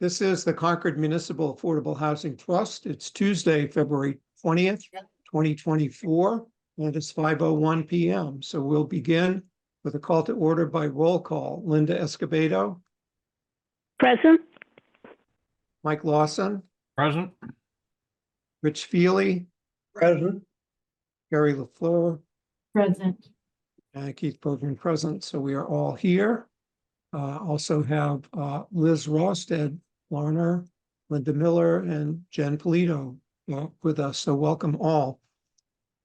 This is the Concord Municipal Affordable Housing Trust. It's Tuesday, February 20th, 2024, and it's 5:01 p.m. So we'll begin with a call to order by roll call. Linda Escobedo, Present. Mike Lawson, Present. Rich Feely, Present. Gary LaFleur, Present. and Keith Bergman present. So we are all here. Also have Liz Rosted, Larner, Linda Miller, and Jen Polito with us. So welcome all.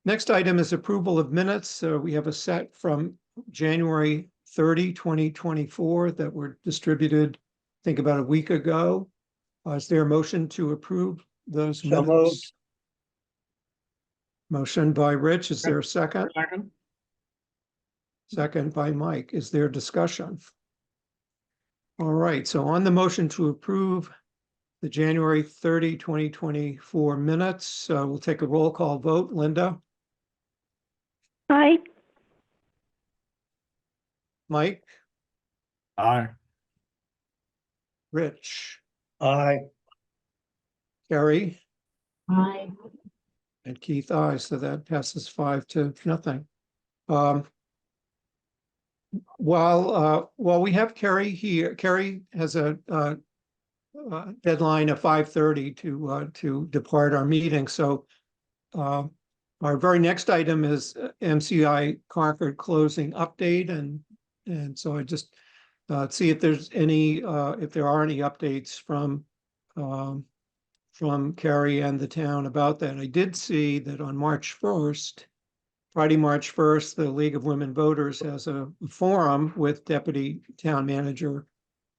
Next item is approval of minutes. So we have a set from January 30, 2024 that were distributed, I think about a week ago. Is there a motion to approve those minutes? Moved. Motion by Rich. Is there a second? Second. Second by Mike. Is there discussion? All right, so on the motion to approve the January 30, 2024 minutes, we'll take a roll call vote. Linda? Aye. Mike? Aye. Rich? Aye. Carrie? Aye. And Keith, aye, so that passes 5-0. While we have Carrie here, Carrie has a deadline of 5:30 to depart our meeting. So our very next item is MCI Concord closing update, and so I just see if there's any if there are any updates from Carrie and the town about that. I did see that on March 1st. Friday, March 1st, the League of Women Voters has a forum with Deputy Town Manager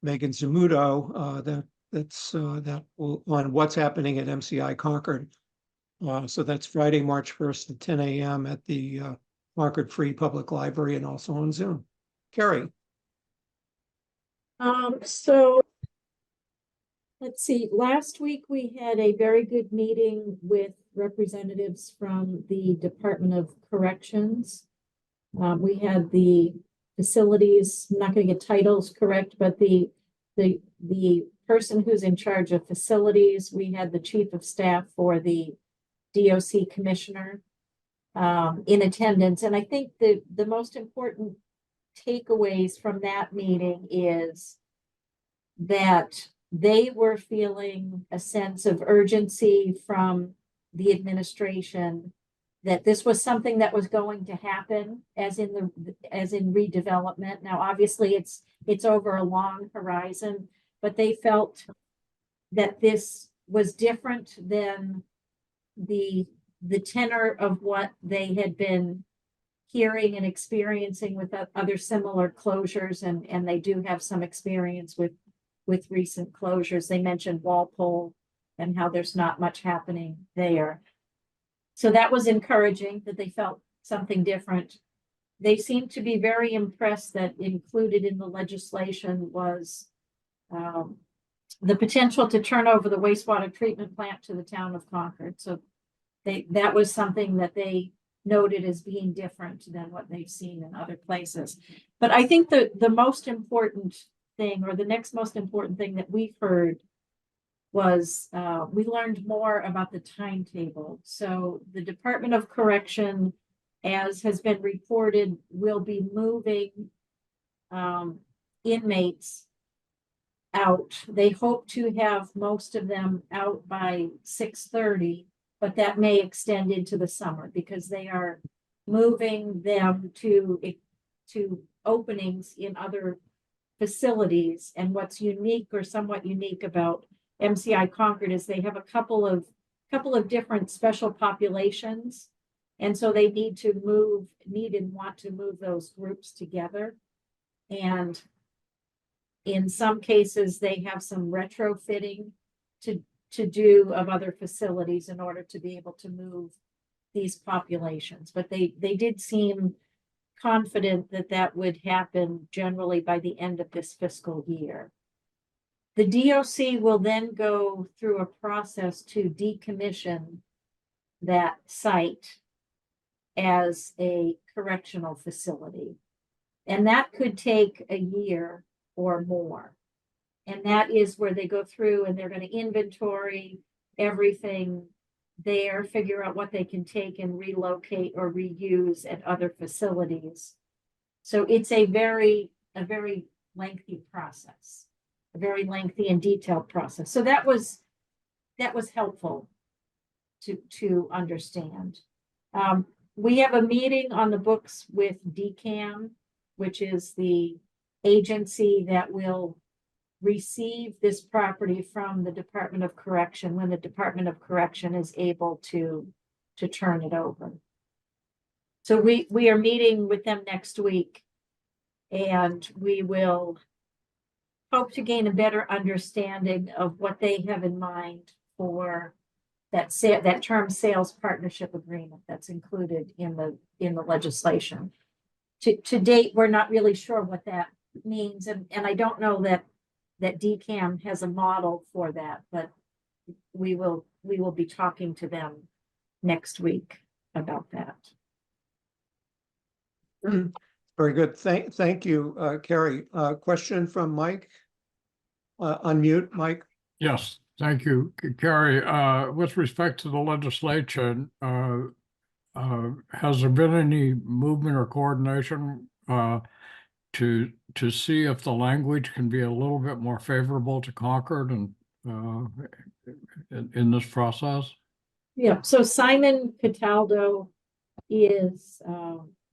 Megan Zamuto that will on what's happening at MCI Concord. So that's Friday, March 1st at 10 a.m. at the Concord Free Public Library and also on Zoom. Carrie. So let's see, last week we had a very good meeting with representatives from the Department of Corrections. We had the facilities, I'm not going to get titles correct, but the person who's in charge of facilities, we had the chief of staff for the DOC commissioner in attendance. And I think the most important takeaways from that meeting is that they were feeling a sense of urgency from the administration that this was something that was going to happen as in redevelopment. Now, obviously it's over a long horizon, but they felt that this was different than the tenor of what they had been hearing and experiencing with other similar closures, and they do have some experience with recent closures. They mentioned Walpole and how there's not much happening there. So that was encouraging that they felt something different. They seemed to be very impressed that included in the legislation was the potential to turn over the wastewater treatment plant to the town of Concord. So that was something that they noted as being different than what they've seen in other places. But I think the most important thing, or the next most important thing that we've heard was we learned more about the timetable. So the Department of Correction, as has been reported, will be moving inmates out. They hope to have most of them out by 6:30, but that may extend into the summer because they are moving them to openings in other facilities. And what's unique or somewhat unique about MCI Concord is they have a couple of different special populations. And so they need and want to move those groups together. And in some cases, they have some retrofitting to do of other facilities in order to be able to move these populations. But they did seem confident that would happen generally by the end of this fiscal year. The DOC will then go through a process to decommission that site as a correctional facility. And that could take a year or more. And that is where they go through and they're going to inventory everything there, figure out what they can take and relocate or reuse at other facilities. So it's a very lengthy process, a very lengthy and detailed process. So that was helpful to understand. We have a meeting on the books with DCAM, which is the agency that will receive this property from the Department of Correction when the Department of Correction is able to turn it over. So we are meeting with them next week, and we will hope to gain a better understanding of what they have in mind for that term sales partnership agreement that's included in the legislation. To date, we're not really sure what that means, and I don't know that DCAM has a model for that, but we will be talking to them next week about that. Very good. Thank you, Carrie. Question from Mike. Unmute, Mike. Yes, thank you, Carrie. With respect to the legislation, has there been any movement or coordination to see if the language can be a little bit more favorable to Concord and in this process? Yeah, so Simon Cataldo is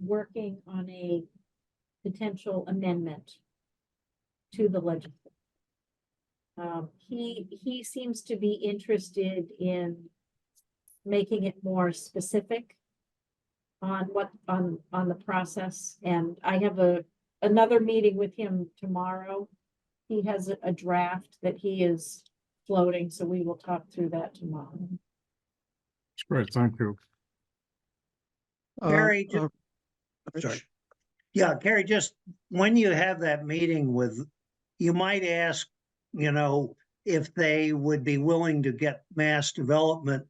working on a potential amendment to the legislation. He seems to be interested in making it more specific on the process, and I have another meeting with him tomorrow. He has a draft that he is floating, so we will talk through that tomorrow. That's great, thank you. Carrie, Rich? sorry. Yeah, Carrie, just when you have that meeting with, you might ask, if they would be willing to get mass development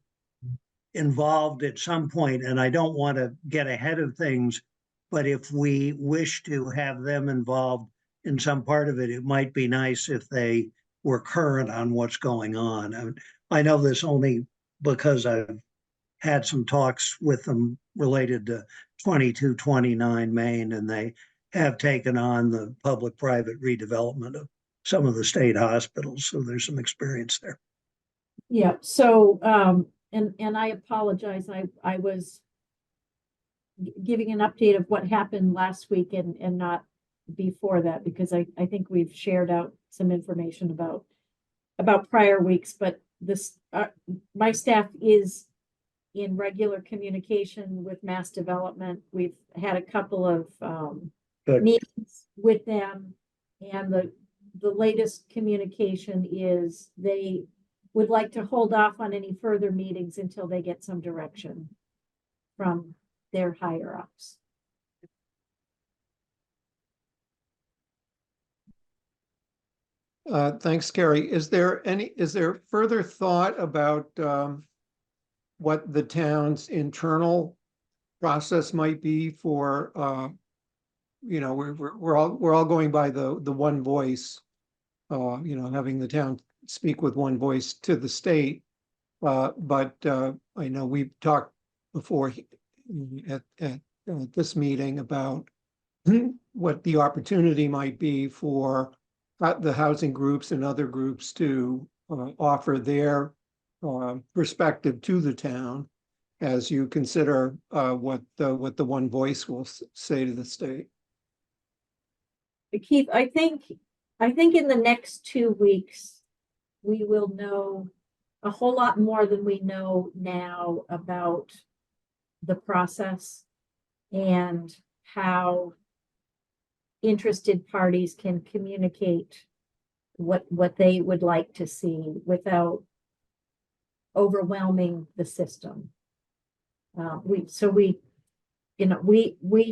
involved at some point. And I don't want to get ahead of things, but if we wish to have them involved in some part of it, it might be nice if they were current on what's going on. I know this only because I've had some talks with them related to 2229 Main, and they have taken on the public-private redevelopment of some of the state hospitals. So there's some experience there. Yeah, so, and I apologize, I was giving an update of what happened last week and not before that, because I think we've shared out some information about prior weeks, but this, my staff is in regular communication with mass development. We've had a couple of meetings with them, and the latest communication is they would like to hold off on any further meetings until they get some direction from their higher ups. Thanks, Carrie. Is there further thought about what the town's internal process might be for we're all going by the one voice, having the town speak with one voice to the state. But I know we've talked before at this meeting about what the opportunity might be for the housing groups and other groups to offer their perspective to the town as you consider what the one voice will say to the state. Keith, I think in the next 2 weeks, we will know a whole lot more than we know now about the process and how interested parties can communicate what they would like to see without overwhelming the system. We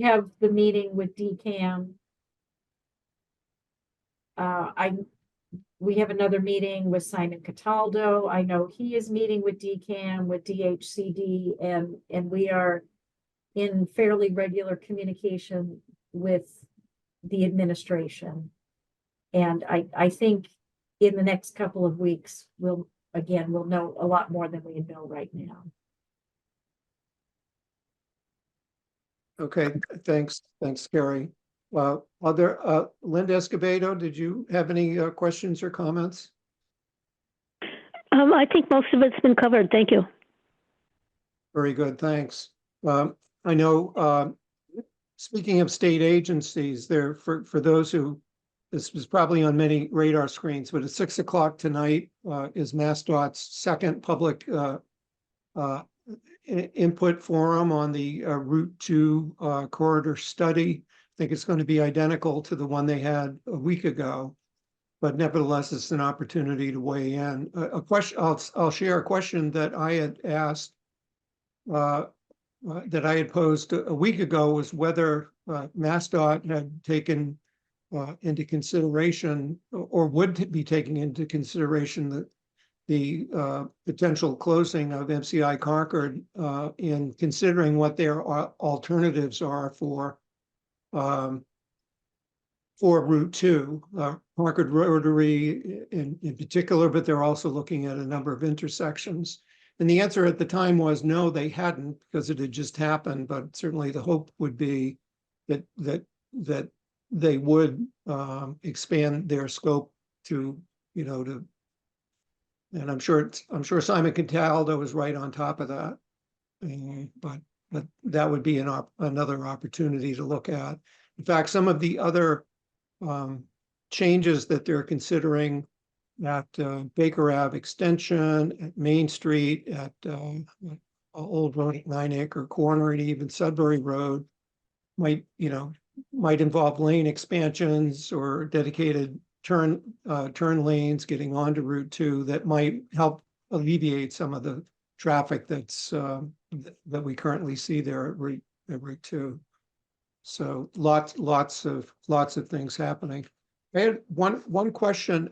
have the meeting with DCAM. We have another meeting with Simon Cataldo. I know he is meeting with DCAM, with DHCD, and we are in fairly regular communication with the administration. And I think in the next couple of weeks, we'll know a lot more than we know right now. Okay, thanks, Carrie. Linda Escobedo, did you have any questions or comments? I think most of it's been covered. Thank you. Very good, thanks. I know, speaking of state agencies, there for those who, this was probably on many radar screens, but at 6 o'clock tonight is MassDOT's second public input forum on the Route 2 corridor study. I think it's going to be identical to the one they had a week ago, but nevertheless, it's an opportunity to weigh in. A question, I'll share a question that I had asked, that I had posed a week ago, was whether MassDOT had taken into consideration, or would be taking into consideration, the potential closing of MCI Concord in considering what their alternatives are for Route 2, Concord Rotary in particular, but they're also looking at a number of intersections. And the answer at the time was no, they hadn't, because it had just happened. But certainly the hope would be that they would expand their scope to, and I'm sure Simon Cataldo was right on top of that. But that would be another opportunity to look at. In fact, some of the other changes that they're considering at Baker Ave Extension, at Main Street, at Old Road at 9 Acre Corner, and even Sudbury Road might involve lane expansions or dedicated turn lanes getting onto Route 2 that might help alleviate some of the traffic that we currently see there at Route 2. So lots of things happening. I had one question,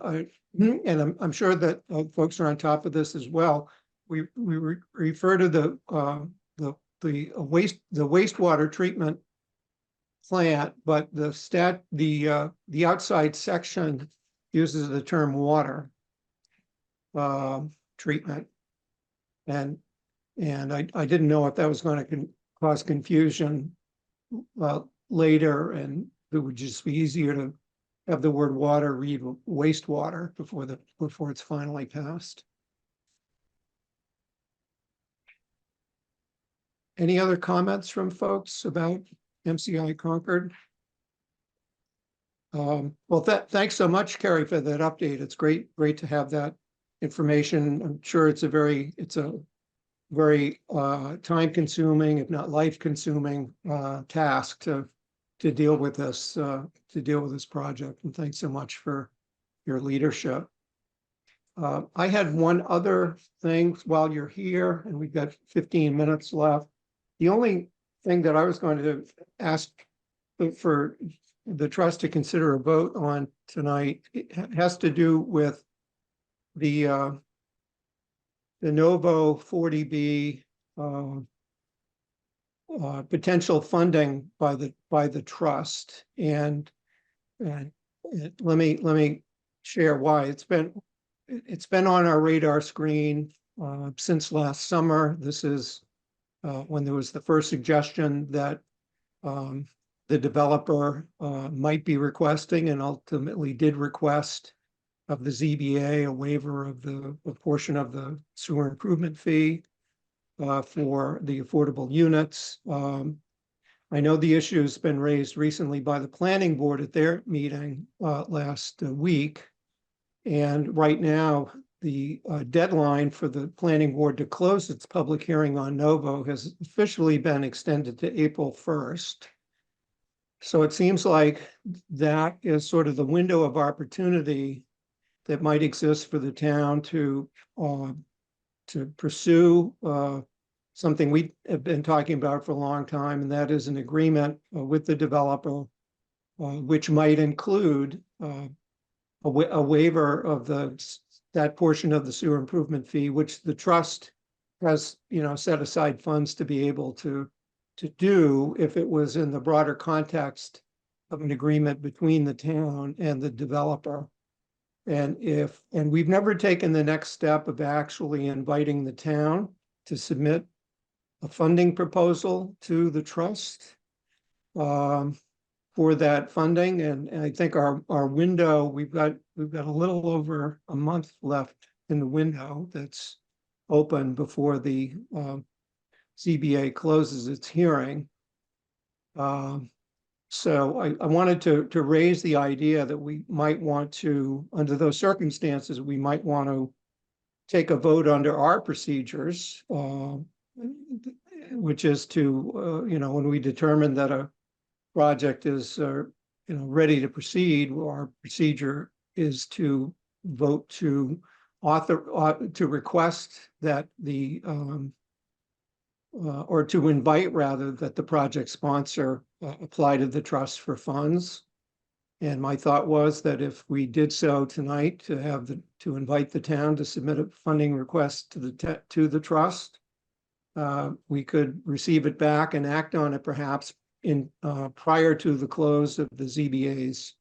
and I'm sure that folks are on top of this as well. We refer to the wastewater treatment plant, but the outside section uses the term water treatment, and I didn't know if that was going to cause confusion later, and it would just be easier to have the word water read wastewater before it's finally passed. Any other comments from folks about MCI Concord? Well, thanks so much, Carrie, for that update. It's great to have that information. I'm sure it's a very time-consuming, if not life-consuming, task to deal with this project. And thanks so much for your leadership. I had one other thing while you're here, and we've got 15 minutes left. The only thing that I was going to ask for the trust to consider a vote on tonight, it has to do with the Novo 40B potential funding by the trust, and let me share why. It's been on our radar screen since last summer. This is when there was the first suggestion that the developer might be requesting, and ultimately did request, of the ZBA a waiver of a portion of the sewer improvement fee for the affordable units. I know the issue has been raised recently by the planning board at their meeting last week. And right now, the deadline for the planning board to close its public hearing on Novo has officially been extended to April 1st. So it seems like that is sort of the window of opportunity that might exist for the town to pursue something we have been talking about for a long time, and that is an agreement with the developer, which might include a waiver of that portion of the sewer improvement fee, which the trust has, set aside funds to be able to do if it was in the broader context of an agreement between the town and the developer. And we've never taken the next step of actually inviting the town to submit a funding proposal to the trust for that funding. And I think our window, we've got a little over a month left in the window that's open before the ZBA closes its hearing. So I wanted to raise the idea that we might want to, under those circumstances, we might want to take a vote under our procedures, which is to, when we determine that a project is, ready to proceed, our procedure is to vote to to request that the, or to invite rather that the project sponsor apply to the trust for funds. And my thought was that if we did so tonight, to invite the town to submit a funding request to the trust, we could receive it back and act on it perhaps in prior to the close of the ZBA's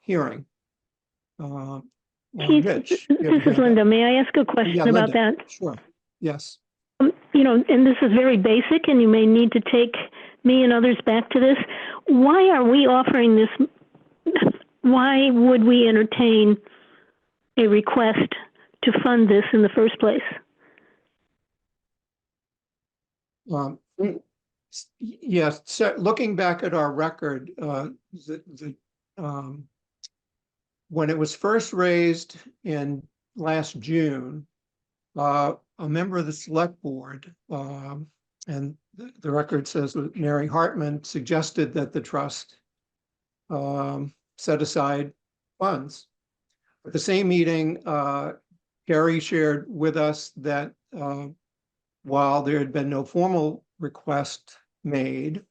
hearing. Keith, Rich, this is Linda. May I ask a question Yeah, about Linda. that? Sure. Yes. And this is very basic, and you may need to take me and others back to this. Why are we offering this? Why would we entertain a request to fund this in the first place? Yes. So looking back at our record, when it was first raised in last June, a member of the select board, and the record says that Mary Hartman suggested that the trust set aside funds. At the same meeting, Gary shared with us that while there had been no formal request made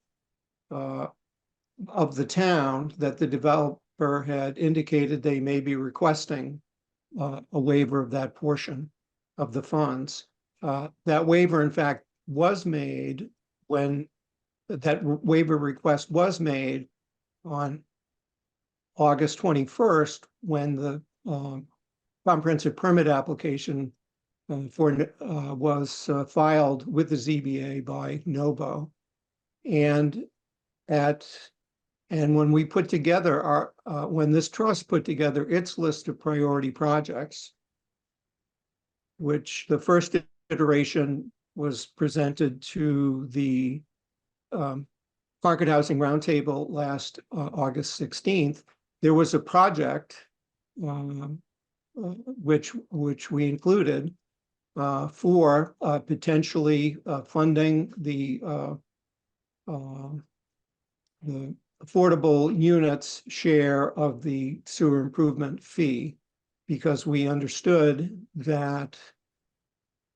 of the town, that the developer had indicated they may be requesting a waiver of that portion of the funds. That waiver, in fact, was made when that waiver request was made on August 21st, when the comprehensive permit application was filed with the ZBA by Novo. And when we put together when this trust put together its list of priority projects, which the first iteration was presented to the Concord Housing Roundtable last August 16th, there was a project which we included for potentially funding the affordable units share of the sewer improvement fee, because we understood that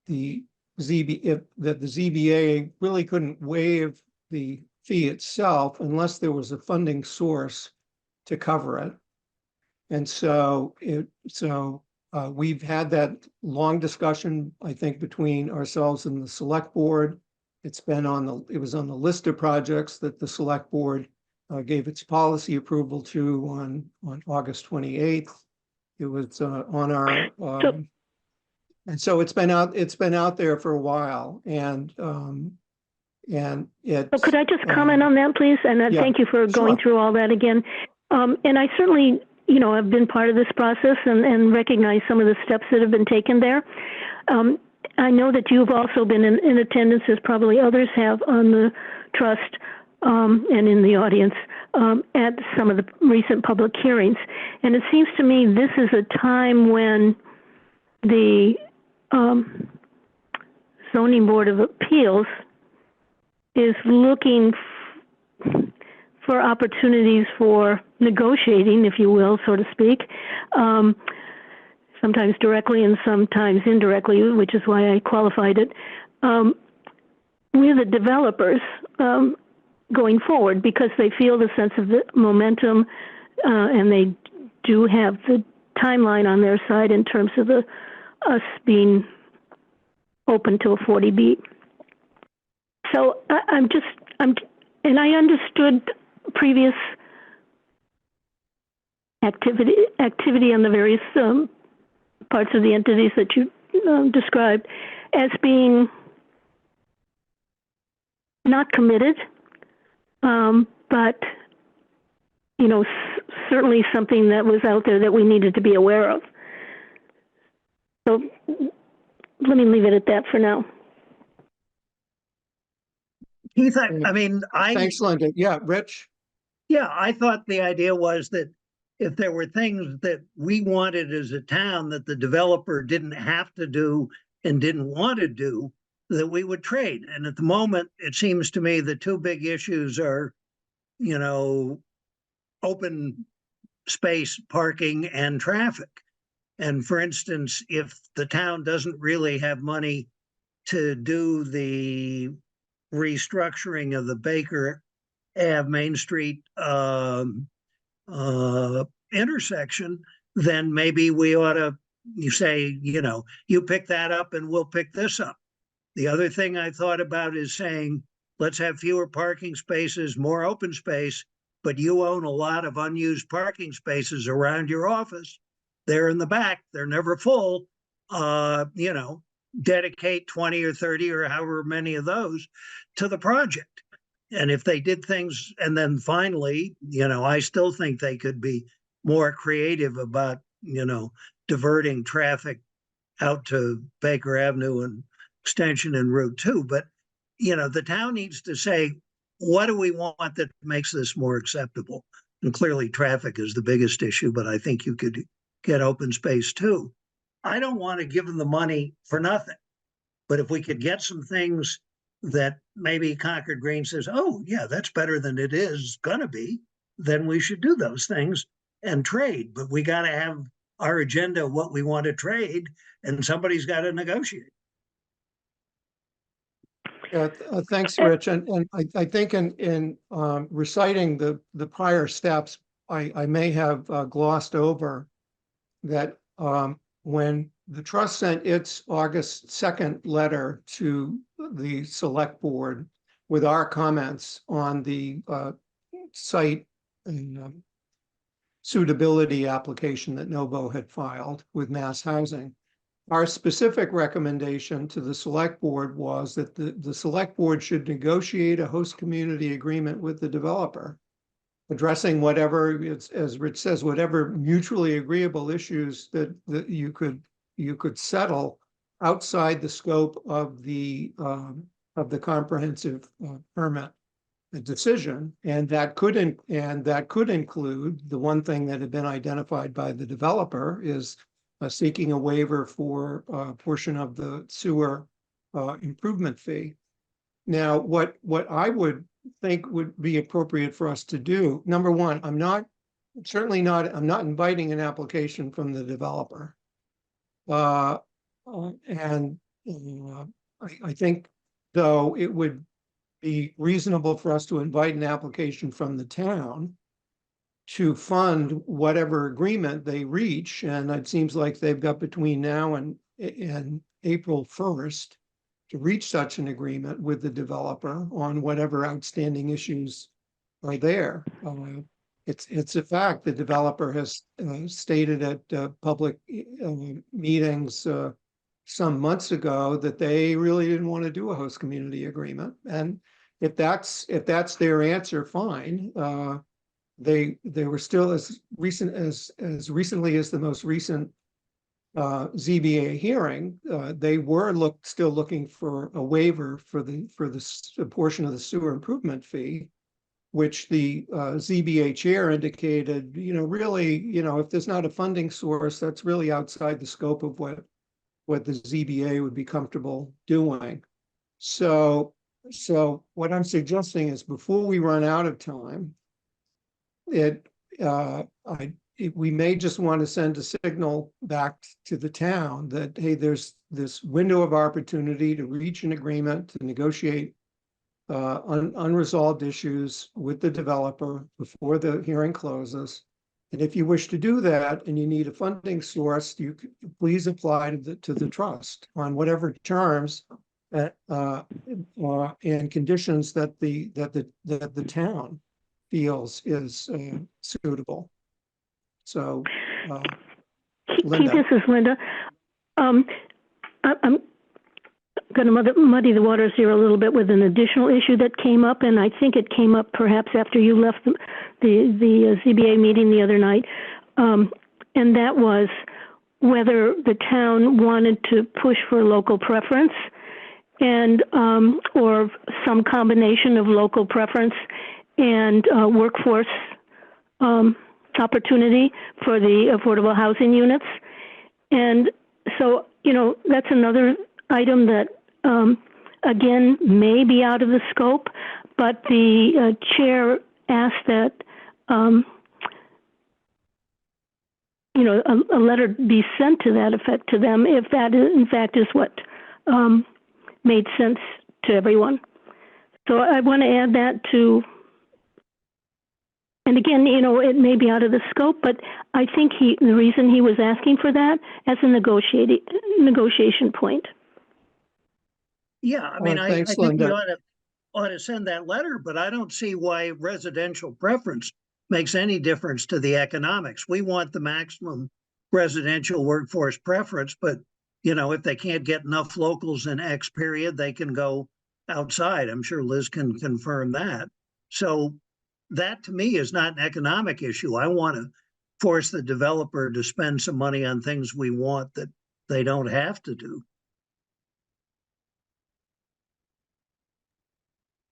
the ZBA really couldn't waive the fee itself unless there was a funding source to cover it. And so we've had that long discussion, I think, between ourselves and the select board. It was on the list of projects that the select board gave its policy approval to on August 28th. It was on our and so it's been out there for a while, and it. So could I just comment on that, please? And yeah, thank you for going sure. through all that again. And I certainly, have been part of this process and recognize some of the steps that have been taken there. I know that you've also been in attendance, as probably others have, on the trust and in the audience at some of the recent public hearings. And it seems to me this is a time when the Zoning Board of Appeals is looking for opportunities for negotiating, if you will, so to speak, sometimes directly and sometimes indirectly, which is why I qualified it, with the developers going forward, because they feel the sense of the momentum and they do have the timeline on their side in terms of us being open to a 40B. So and I understood previous activity on the various parts of the entities that you described as being not committed, but certainly something that was out there that we needed to be aware of. So let me leave it at that for now. Keith, I mean, Thanks, Linda. Yeah, Rich? yeah, I thought the idea was that if there were things that we wanted as a town that the developer didn't have to do and didn't want to do, that we would trade. And at the moment, it seems to me the two big issues are, open space, parking, and traffic. And for instance, if the town doesn't really have money to do the restructuring of the Baker Ave Main Street intersection, then maybe we ought to, you say, you pick that up and we'll pick this up. The other thing I thought about is saying, let's have fewer parking spaces, more open space, but you own a lot of unused parking spaces around your office. They're in the back, they're never full. Dedicate 20 or 30 or however many of those to the project. And if they did things, and then finally, I still think they could be more creative about, diverting traffic out to Baker Avenue and Extension and Route 2. But, the town needs to say, what do we want that makes this more acceptable? And clearly traffic is the biggest issue, but I think you could get open space too. I don't want to give them the money for nothing, but if we could get some things that maybe Concord Green says, oh yeah, that's better than it is gonna be, then we should do those things and trade. But we got to have our agenda of what we want to trade, and somebody's got to negotiate. Yeah, thanks, Rich. And I think in reciting the prior steps, I may have glossed over that when the trust sent its August 2nd letter to the select board with our comments on the site and suitability application that Novo had filed with Mass Housing, our specific recommendation to the select board was that the select board should negotiate a host community agreement with the developer, addressing whatever, as Rich says, whatever mutually agreeable issues that you could settle outside the scope of the comprehensive permit decision, and that could include the one thing that had been identified by the developer is seeking a waiver for a portion of the sewer improvement fee. Now, what I would think would be appropriate for us to do, number one, I'm not inviting an application from the developer. I think, though, it would be reasonable for us to invite an application from the town to fund whatever agreement they reach. And it seems like they've got between now and April 1st to reach such an agreement with the developer on whatever outstanding issues are there. It's a fact the developer has stated at public meetings some months ago that they really didn't want to do a host community agreement. And if that's their answer, fine. They were still as recently as the most recent ZBA hearing, they were still looking for a waiver for the portion of the sewer improvement fee, which the ZBA chair indicated, really, if there's not a funding source, that's really outside the scope of what the ZBA would be comfortable doing. So what I'm suggesting is before we run out of time, we may just want to send a signal back to the town that, hey, there's this window of opportunity to reach an agreement, to negotiate unresolved issues with the developer before the hearing closes. And if you wish to do that and you need a funding source, you could please apply to the trust on whatever terms and conditions that the town feels is suitable. So, Keith, Linda. this is Linda. I'm going to muddy the waters here a little bit with an additional issue that came up, and I think it came up perhaps after you left the ZBA meeting the other night, and that was whether the town wanted to push for local preference and or some combination of local preference and workforce opportunity for the affordable housing units. And so, you know, that's another item that, again, may be out of the scope, but the chair asked that, you know, a letter be sent to that effect to them if that, in fact, is what made sense to everyone. So I want to add that to, and again, you know, it may be out of the scope, but I think the reason he was asking for that as a negotiation point. Yeah, I mean, Well, I thanks, think we Linda. ought to send that letter, but I don't see why residential preference makes any difference to the economics. We want the maximum residential workforce preference, but you know, if they can't get enough locals in X period, they can go outside. I'm sure Liz can confirm that. So that to me is not an economic issue. I want to force the developer to spend some money on things we want that they don't have to do.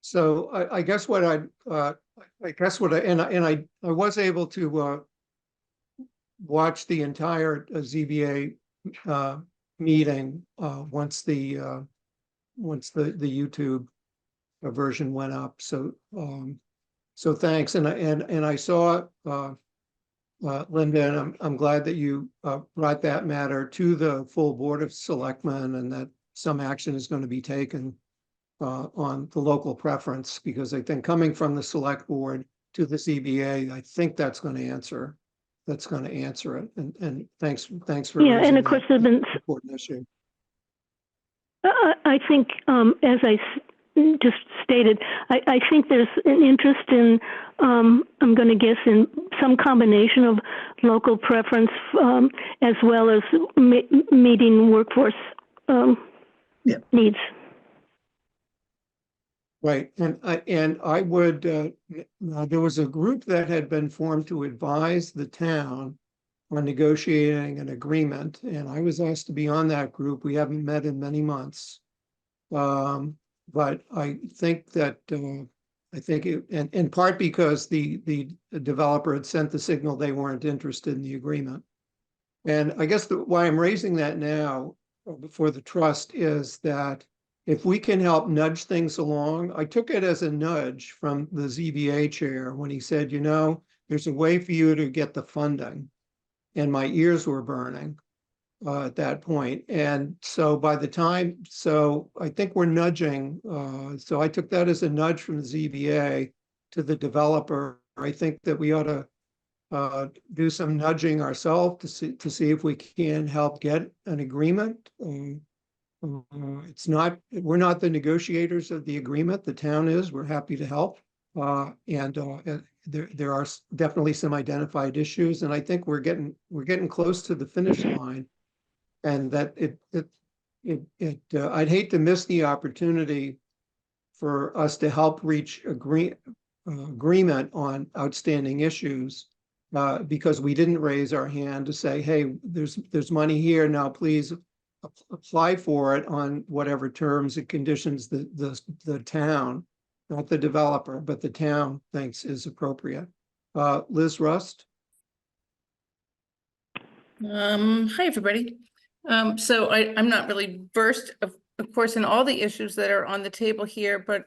So I guess what I was able to watch the entire ZBA meeting once the YouTube version went up. So so thanks, and I saw Linda, and I'm glad that you brought that matter to the full Board of Selectmen, and that some action is going to be taken on the local preference, because I think coming from the select board to the ZBA, I think that's going to answer it. And thanks for Yeah, and raising of course that there've been, important issue. I think, as I just stated, I think there's an interest in, I'm going to guess, in some combination of local preference as well as meeting workforce needs. Right, and I would, there was a group that had been formed to advise the town on negotiating an agreement, and I was asked to be on that group. We haven't met in many months. But I think that, and in part because the developer had sent the signal they weren't interested in the agreement. And I guess why I'm raising that now before the trust is that if we can help nudge things along, I took it as a nudge from the ZBA chair when he said, you know, there's a way for you to get the funding. And my ears were burning at that point. And so by the time, so I think we're nudging. So I took that as a nudge from the ZBA to the developer. I think that we ought to do some nudging ourselves to see if we can help get an agreement. We're not the negotiators of the agreement. The town is. We're happy to help. And there are definitely some identified issues, and I think we're getting close to the finish line. And that I'd hate to miss the opportunity for us to help reach agreement on outstanding issues because we didn't raise our hand to say, hey, there's money here now, please apply for it on whatever terms and conditions the town, not the developer, but the town thinks is appropriate. Liz Rust. Hi, everybody. So I'm not really versed, of course, in all the issues that are on the table here, but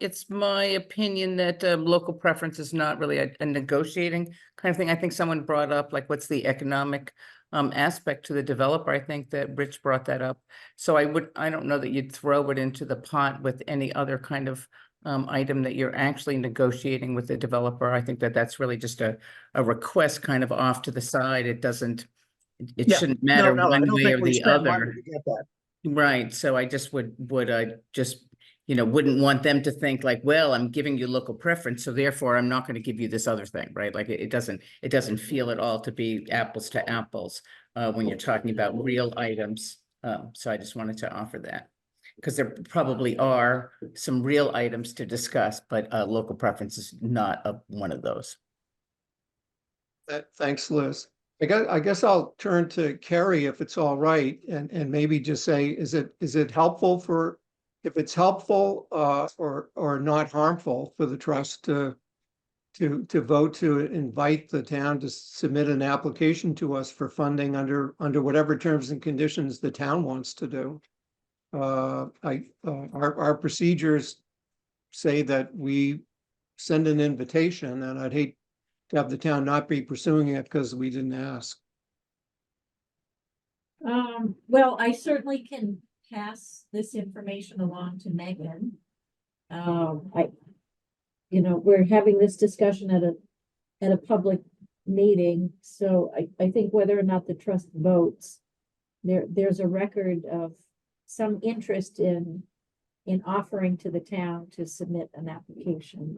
it's my opinion that local preference is not really a negotiating kind of thing. I think someone brought up, like, what's the economic aspect to the developer. I think that Rich brought that up. So I don't know that you'd throw it into the pot with any other kind of item that you're actually negotiating with the developer. I think that that's really just a request kind of off to the side. It doesn't, it shouldn't matter No, I one don't way think or we the spent money other. to get that. Right. So I just would just wouldn't want them to think like, well, I'm giving you local preference, so therefore I'm not going to give you this other thing, right? Like it doesn't feel at all to be apples to apples when you're talking about real items. So I just wanted to offer that, because there probably are some real items to discuss, but local preference is not one of those. Thanks, Liz. I guess I'll turn to Carrie if it's all right, and maybe just say, is it helpful for, if it's helpful or not harmful for the trust to vote to invite the town to submit an application to us for funding under whatever terms and conditions the town wants to do. Our procedures say that we send an invitation, and I'd hate to have the town not be pursuing it because we didn't ask. Well, I certainly can pass this information along to Megan. We're having this discussion at a public meeting, so I think whether or not the trust votes, there's a record of some interest in offering to the town to submit an application.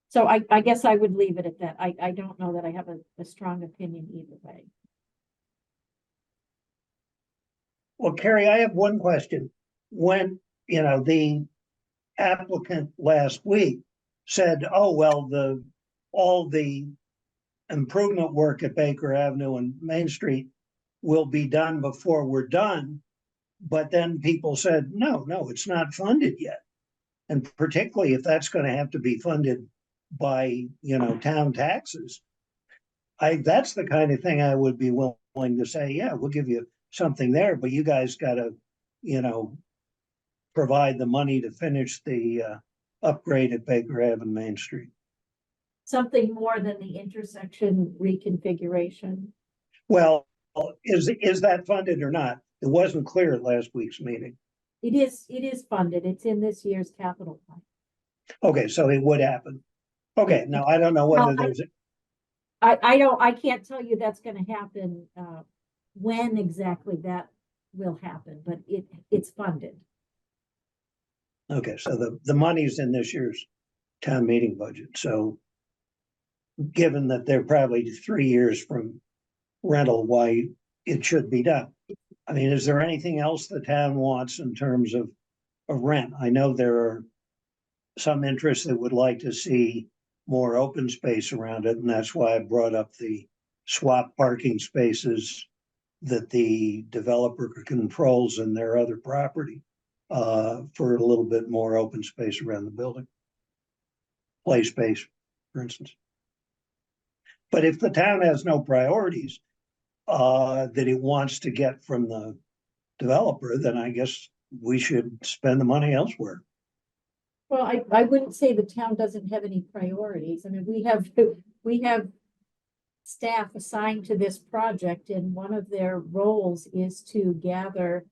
So I guess I would leave it at that. I don't know that I have a strong opinion either way. Well, Carrie, I have one question. When, the applicant last week said, oh, well, all the improvement work at Baker Avenue and Main Street will be done before we're done. But then people said, no, it's not funded yet. And particularly if that's going to have to be funded by, town taxes. That's the kind of thing I would be willing to say, yeah, we'll give you something there, but you guys got to, provide the money to finish the upgrade at Baker Avenue Main Street. Something more than the intersection reconfiguration. Well, is that funded or not? It wasn't clear at last week's meeting. It is funded. It's in this year's capital plan. Okay, so it would happen. Okay, now I don't know whether there's I can't tell you that's going to happen when exactly that will happen, but it's funded. Okay, so the money's in this year's town meeting budget. So given that they're probably 3 years from rental, why it should be done. I mean, is there anything else the town wants in terms of rent? I know there are some interests that would like to see more open space around it, and that's why I brought up the swap parking spaces that the developer controls in their other property for a little bit more open space around the building. Play space, for instance. But if the town has no priorities that it wants to get from the developer, then I guess we should spend the money elsewhere. Well, I wouldn't say the town doesn't have any priorities. I mean, we have staff assigned to this project, and one of their roles is to gather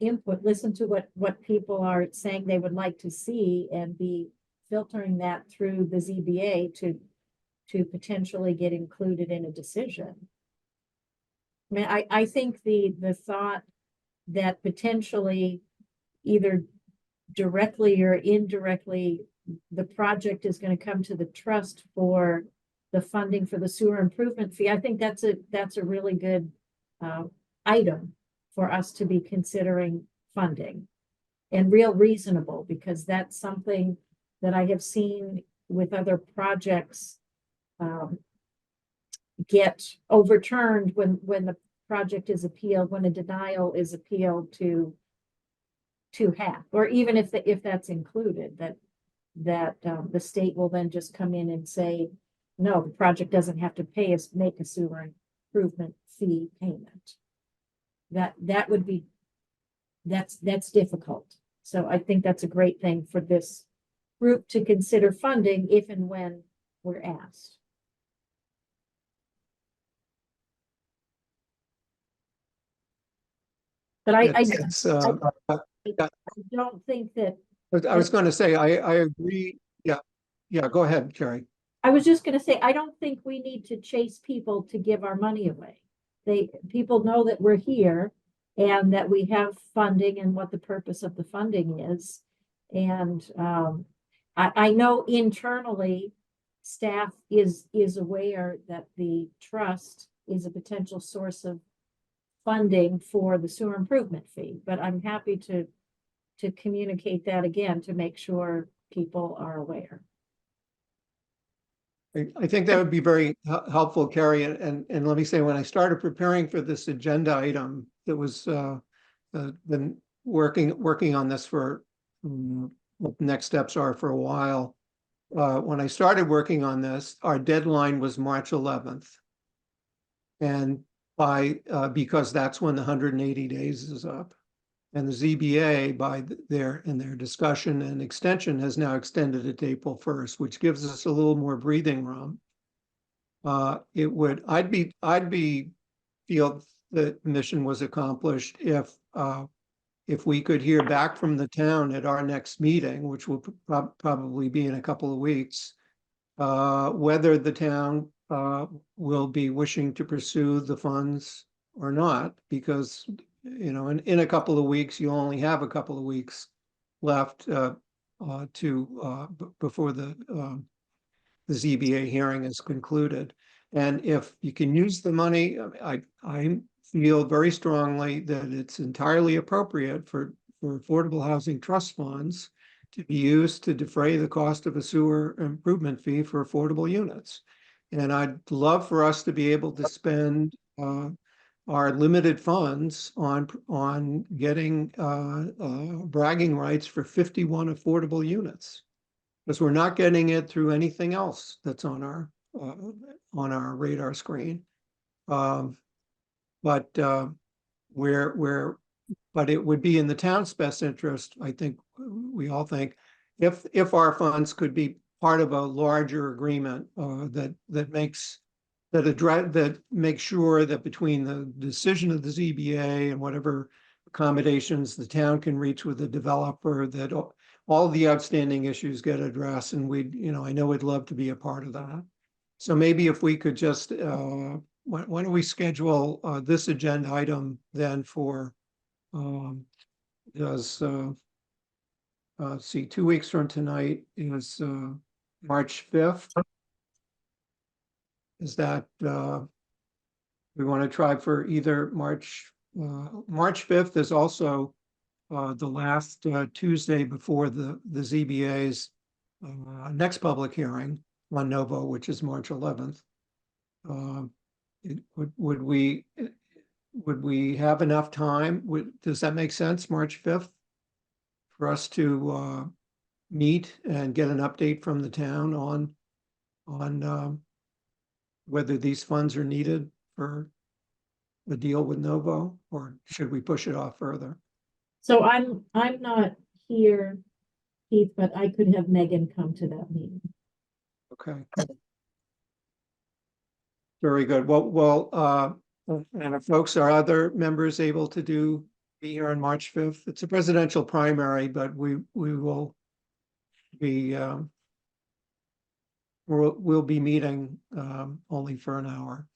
input, listen to what people are saying they would like to see, and be filtering that through the ZBA to potentially get included in a decision. I mean, I think the thought that potentially either directly or indirectly the project is going to come to the trust for the funding for the sewer improvement fee, I think that's a really good item for us to be considering funding, and real reasonable, because that's something that I have seen with other projects get overturned when the project is appealed, when a denial is appealed to half, or even if that's included, that the state will then just come in and say, no, the project doesn't have to make a sewer improvement fee payment. That would be, that's difficult. So I think that's a great thing for this group to consider funding if and when we're asked. But I don't think that. I was going to say, I agree. Yeah, go ahead, Carrie. I was just going to say, I don't think we need to chase people to give our money away. people know that we're here and that we have funding and what the purpose of the funding is. And I know internally, staff is aware that the trust is a potential source of funding for the sewer improvement fee, but I'm happy to communicate that again to make sure people are aware. I think that would be very helpful, Carrie, and let me say, when I started preparing for this agenda item, that was been working on this for what the next steps are for a while. When I started working on this, our deadline was March 11th. And because that's when the 180 days is up. And the ZBA in their discussion and extension has now extended it to April 1st, which gives us a little more breathing room. I'd feel the mission was accomplished if we could hear back from the town at our next meeting, which will probably be in a couple of weeks, whether the town will be wishing to pursue the funds or not, because in a couple of weeks, you only have a couple of weeks left before the ZBA hearing is concluded. And if you can use the money, I feel very strongly that it's entirely appropriate for affordable housing trust funds to be used to defray the cost of a sewer improvement fee for affordable units. And I'd love for us to be able to spend our limited funds on getting bragging rights for 51 affordable units, because we're not getting it through anything else that's on our radar screen. But it would be in the town's best interest, I think, we all think, if our funds could be part of a larger agreement that makes sure that between the decision of the ZBA and whatever accommodations the town can reach with the developer, that all the outstanding issues get addressed. And I know we'd love to be a part of that. So maybe if we could just, why don't we schedule this agenda item then for, see, 2 weeks from tonight is March 5th. Is that, we want to try for either March 5th is also the last Tuesday before the ZBA's next public hearing on Novo, which is March 11th. Would we have enough time? Does that make sense, March 5th? For us to meet and get an update from the town on whether these funds are needed for the deal with Novo, or should we push it off further? So I'm not here, Keith, but I could have Megan come to that meeting. Okay. Very good. Well, and folks, are other members able to be here on March 5th? It's a presidential primary, but we will be we'll be meeting only for an hour.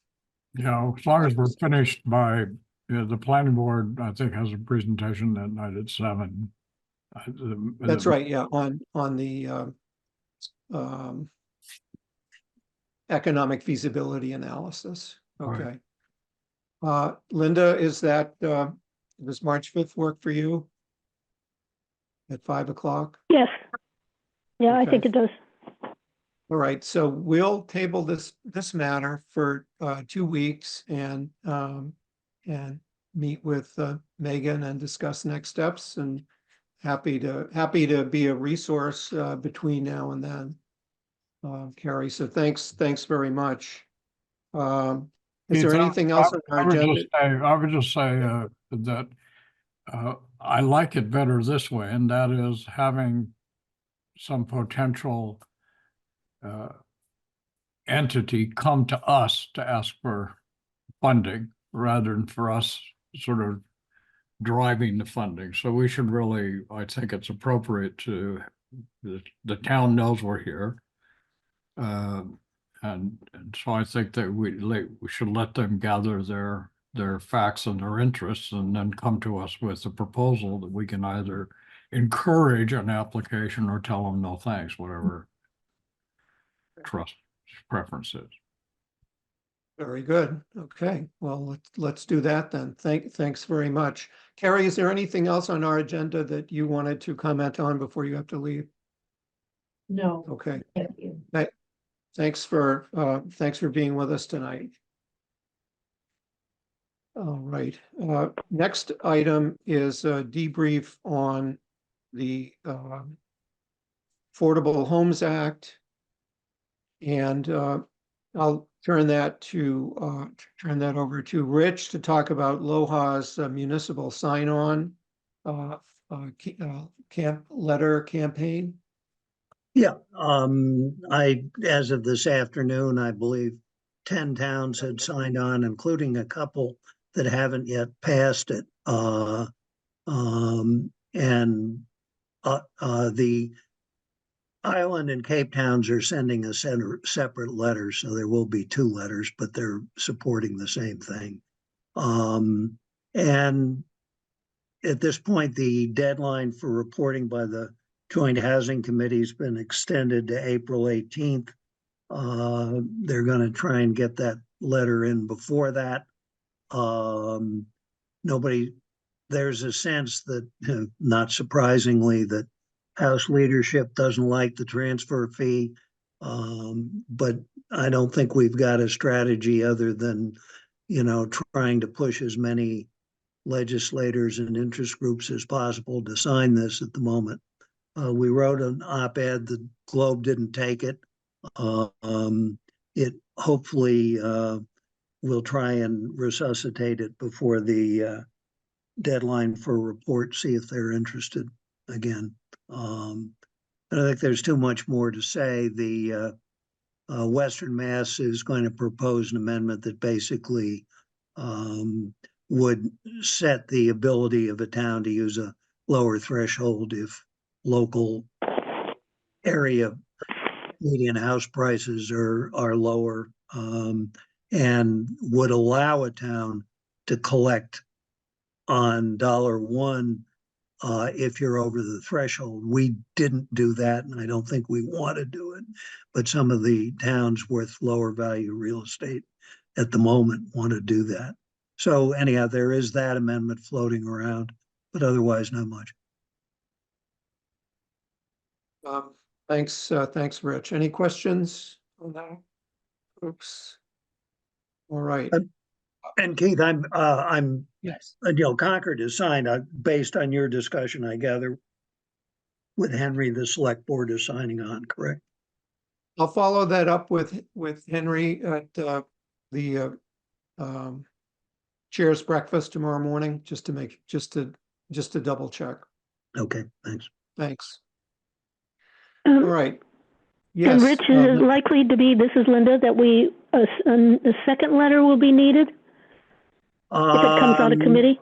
Yeah, as long as we're finished by, the planning board, I think, has a presentation that night at 7. That's right, yeah, on the economic feasibility analysis. Okay. Right. Linda, does March 5th work for you? At 5 o'clock? Yes. Yeah, I Okay. think it does. All right, so we'll table this matter for 2 weeks and meet with Megan and discuss next steps, and happy to be a resource between now and then, Carrie. So thanks very much. Is there anything else on our agenda? I would just say that I like it better this way, and that is having some potential entity come to us to ask for funding rather than for us sort of driving the funding. So we should really, I think it's appropriate to, the town knows we're here. And so I think that we should let them gather their their facts and their interests and then come to us with a proposal that we can either encourage an application or tell them no thanks, whatever trust preference is. Very good. Okay, well, let's do that then. Thanks very much. Carrie, is there anything else on our agenda that you wanted to comment on before you have to leave? No, Okay, thank you. thanks for being with us tonight. All right, next item is a debrief on the Affordable Homes Act. And I'll turn that over to Rich to talk about LOHA's municipal sign-on letter campaign. Yeah, as of this afternoon, I believe 10 towns had signed on, including a couple that haven't yet passed it. The Island and Cape Towns are sending a separate letter, so there will be 2 letters, but they're supporting the same thing. And at this point, the deadline for reporting by the Joint Housing Committee has been extended to April 18th. They're going to try and get that letter in before that. There's a sense that, not surprisingly, that House leadership doesn't like the transfer fee, but I don't think we've got a strategy other than, trying to push as many legislators and interest groups as possible to sign this at the moment. We wrote an op-ed, the Globe didn't take it. It hopefully will try and resuscitate it before the deadline for a report, see if they're interested again. I don't think there's too much more to say. The Western Mass is going to propose an amendment that basically would set the ability of a town to use a lower threshold if local area median house prices are lower, and would allow a town to collect on $1 if you're over the threshold. We didn't do that, and I don't think we want to do it. But some of the towns with lower value real estate at the moment want to do that. So anyhow, there is that amendment floating around, but otherwise not much. Thanks, Rich. Any questions on that? Oops. All right. And Keith, I'm Yes. Concord is signed based on your discussion, I gather, with Henry, the select board is signing on, correct? I'll follow that up with Henry at the chair's breakfast tomorrow morning, just to double check. Okay, thanks. Thanks. All right. Yes. And Rich, is it likely to be, this is Linda, that a second letter will be needed if it comes out of committee?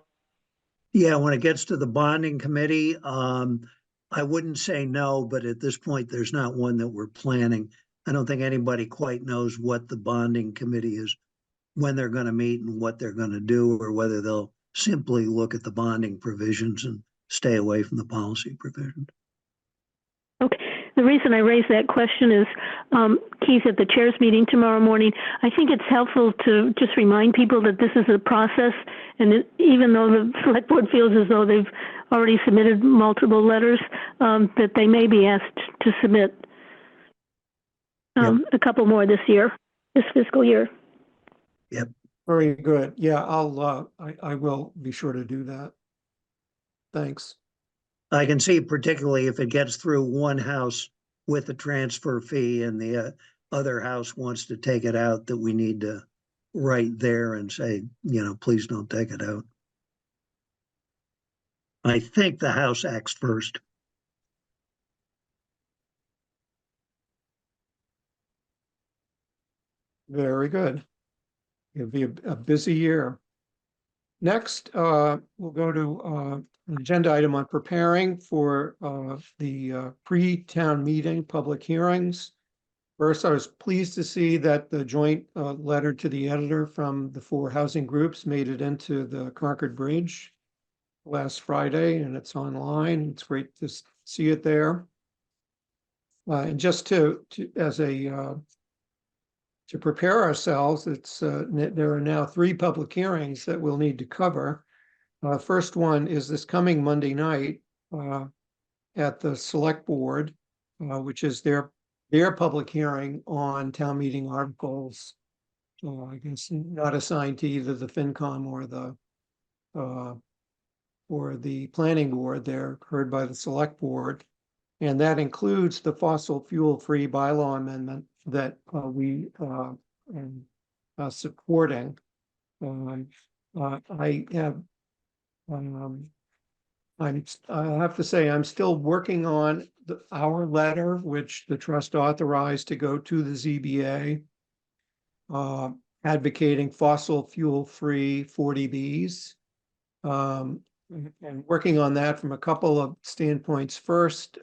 Yeah, when it gets to the bonding committee, I wouldn't say no, but at this point, there's not one that we're planning. I don't think anybody quite knows what the bonding committee is, when they're going to meet and what they're going to do, or whether they'll simply look at the bonding provisions and stay away from the policy provisions. Okay. The reason I raise that question is, Keith, at the chair's meeting tomorrow morning, I think it's helpful to just remind people that this is a process, and even though the select board feels as though they've already submitted multiple letters, that they may be asked to submit a couple more this fiscal year. Yep. Very good. Yeah, I will be sure to do that. Thanks. I can see, particularly if it gets through one house with a transfer fee and the other house wants to take it out, that we need to write there and say, please don't take it out. I think the House acts first. Very good. It'll be a busy year. Next, we'll go to an agenda item on preparing for the pre-town meeting public hearings. First, I was pleased to see that the joint letter to the editor from the 4 housing groups made it into the Concord Bridge last Friday, and it's online. It's great to see it there. And just to prepare ourselves, there are now 3 public hearings that we'll need to cover. First one is this coming Monday night at the Select Board, which is their public hearing on town meeting articles. I guess not assigned to either the FinCom or the Planning Board. They're heard by the Select Board. And that includes the fossil fuel-free bylaw amendment that we are supporting. I have to say, I'm still working on our letter, which the trust authorized to go to the ZBA, advocating fossil fuel-free 40Bs. And working on that from a couple of standpoints. First,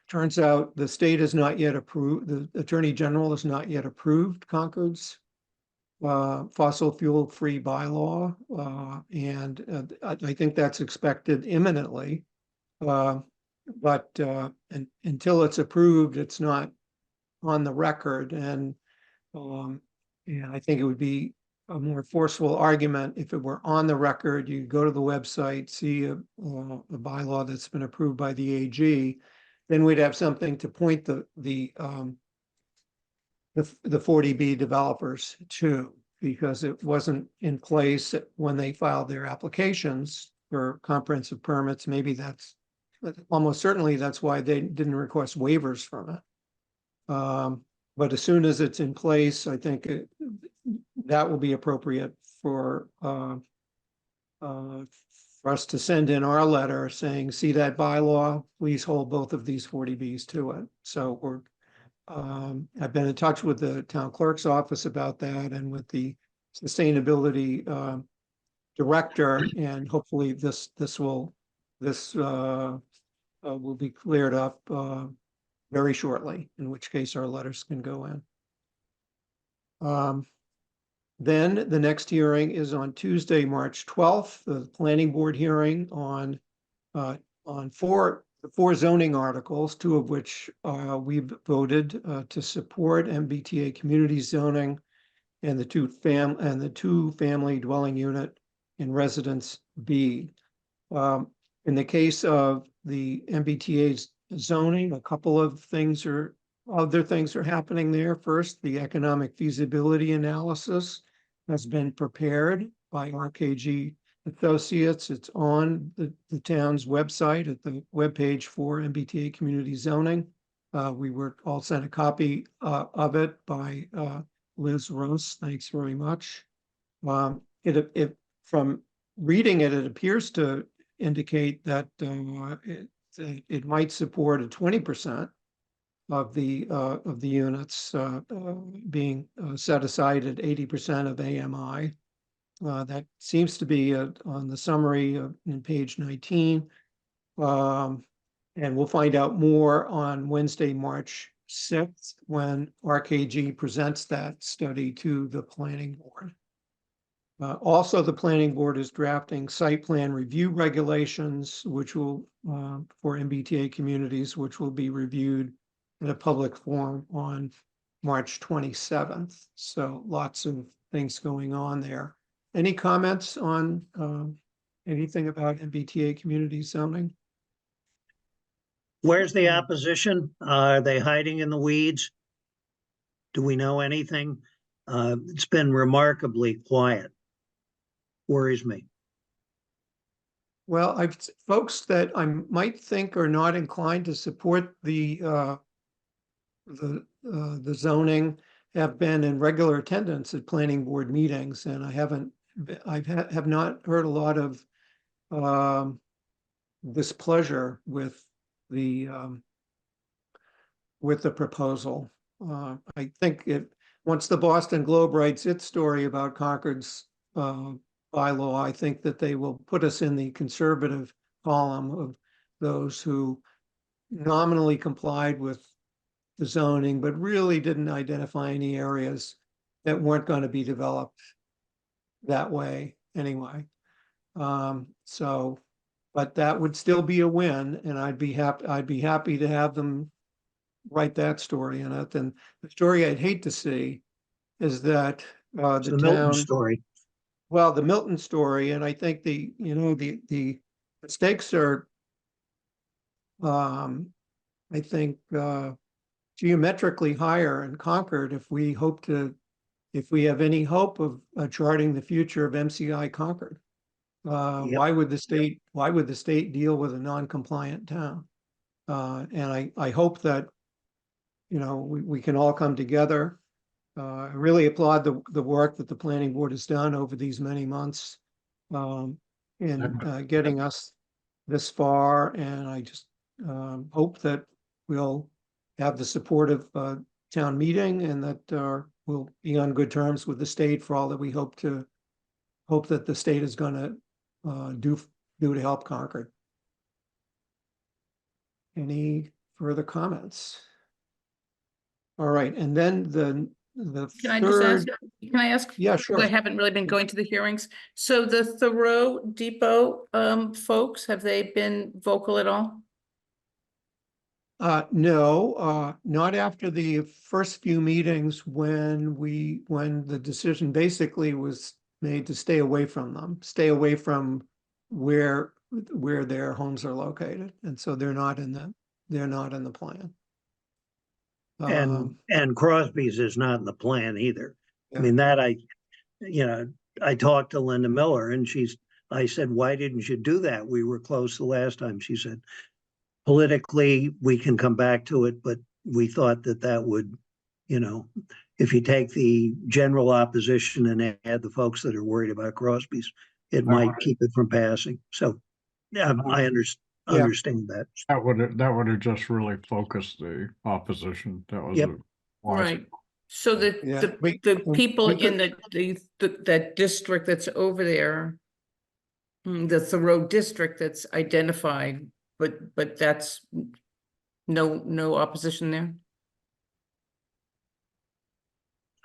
turns out the state has not yet approved, the Attorney General has not yet approved Concord's fossil fuel-free bylaw, and I think that's expected imminently. But until it's approved, it's not on the record, and I think it would be a more forceful argument if it were on the record. You go to the website, see a bylaw that's been approved by the AG, then we'd have something to point the 40B developers to, because it wasn't in place when they filed their applications for comprehensive permits. Maybe that's almost certainly that's why they didn't request waivers from it. But as soon as it's in place, I think that will be appropriate for us to send in our letter saying, see that bylaw, please hold both of these 40Bs to it. So I've been in touch with the town clerk's office about that and with the sustainability director, and hopefully this will be cleared up very shortly, in which case our letters can go in. Then the next hearing is on Tuesday, March 12th, the planning board hearing on 4 zoning articles, 2 of which we've voted to support: MBTA community zoning and the 2 family dwelling unit in Residence B. In the case of the MBTA's zoning, a couple of other things are happening there. First, the economic feasibility analysis has been prepared by RKG Associates. It's on the town's website at the webpage for MBTA community zoning. We were all sent a copy of it by Liz Ross. Thanks very much. From reading it, it appears to indicate that it might support a 20% of the units being set aside at 80% of AMI. That seems to be on the summary in page 19. And we'll find out more on Wednesday, March 6th, when RKG presents that study to the planning board. Also, the planning board is drafting site plan review regulations, which will for MBTA communities, which will be reviewed in a public forum on March 27th. So lots of things going on there. Any comments on anything about MBTA community zoning? Where's the opposition? Are they hiding in the weeds? Do we know anything? It's been remarkably quiet. Worries me. Well, folks that I might think are not inclined to support the zoning have been in regular attendance at planning board meetings, and I have not heard a lot of displeasure with the proposal. I think once the Boston Globe writes its story about Concord's bylaw, I think that they will put us in the conservative column of those who nominally complied with the zoning, but really didn't identify any areas that weren't going to be developed that way anyway. So, but that would still be a win, and I'd be happy to have them write that story in it. And the story I'd hate to see is that It's the the Milton town, story. well, the Milton story, and I think the stakes are, I think, geometrically higher in Concord if we have any hope of charting the future of MCI Concord. Yep. Why would the state deal with a non-compliant town? And I hope that, we can all come together. I really applaud the work that the planning board has done over these many months in getting us this far, and I just hope that we'll have the support of town meeting, and that we'll be on good terms with the state for all that we hope that the state is going to do to help Concord. Any further comments? All right, and then the Can I just ask, third, can I ask? yeah, I sure. haven't really been going to the hearings. So the Thoreau Depot folks, have they been vocal at all? No, not after the first few meetings when the decision basically was made to stay away from them, stay away from where their homes are located, and so they're not in the plan. And Crosby's is not in the plan either. Yeah. I mean, that I talked to Linda Miller, and I said, why didn't you do that? We were close the last time. She said, politically, we can come back to it, but we thought that would, if you take the general opposition and add the folks that are worried about Crosby's, it might keep it from passing. So, yeah, I understand that. That would have just really focused the opposition. That was Yep. a wise- Right. So Yeah, the people we in could- that district that's over there, the Thoreau district that's identified, but that's no opposition there?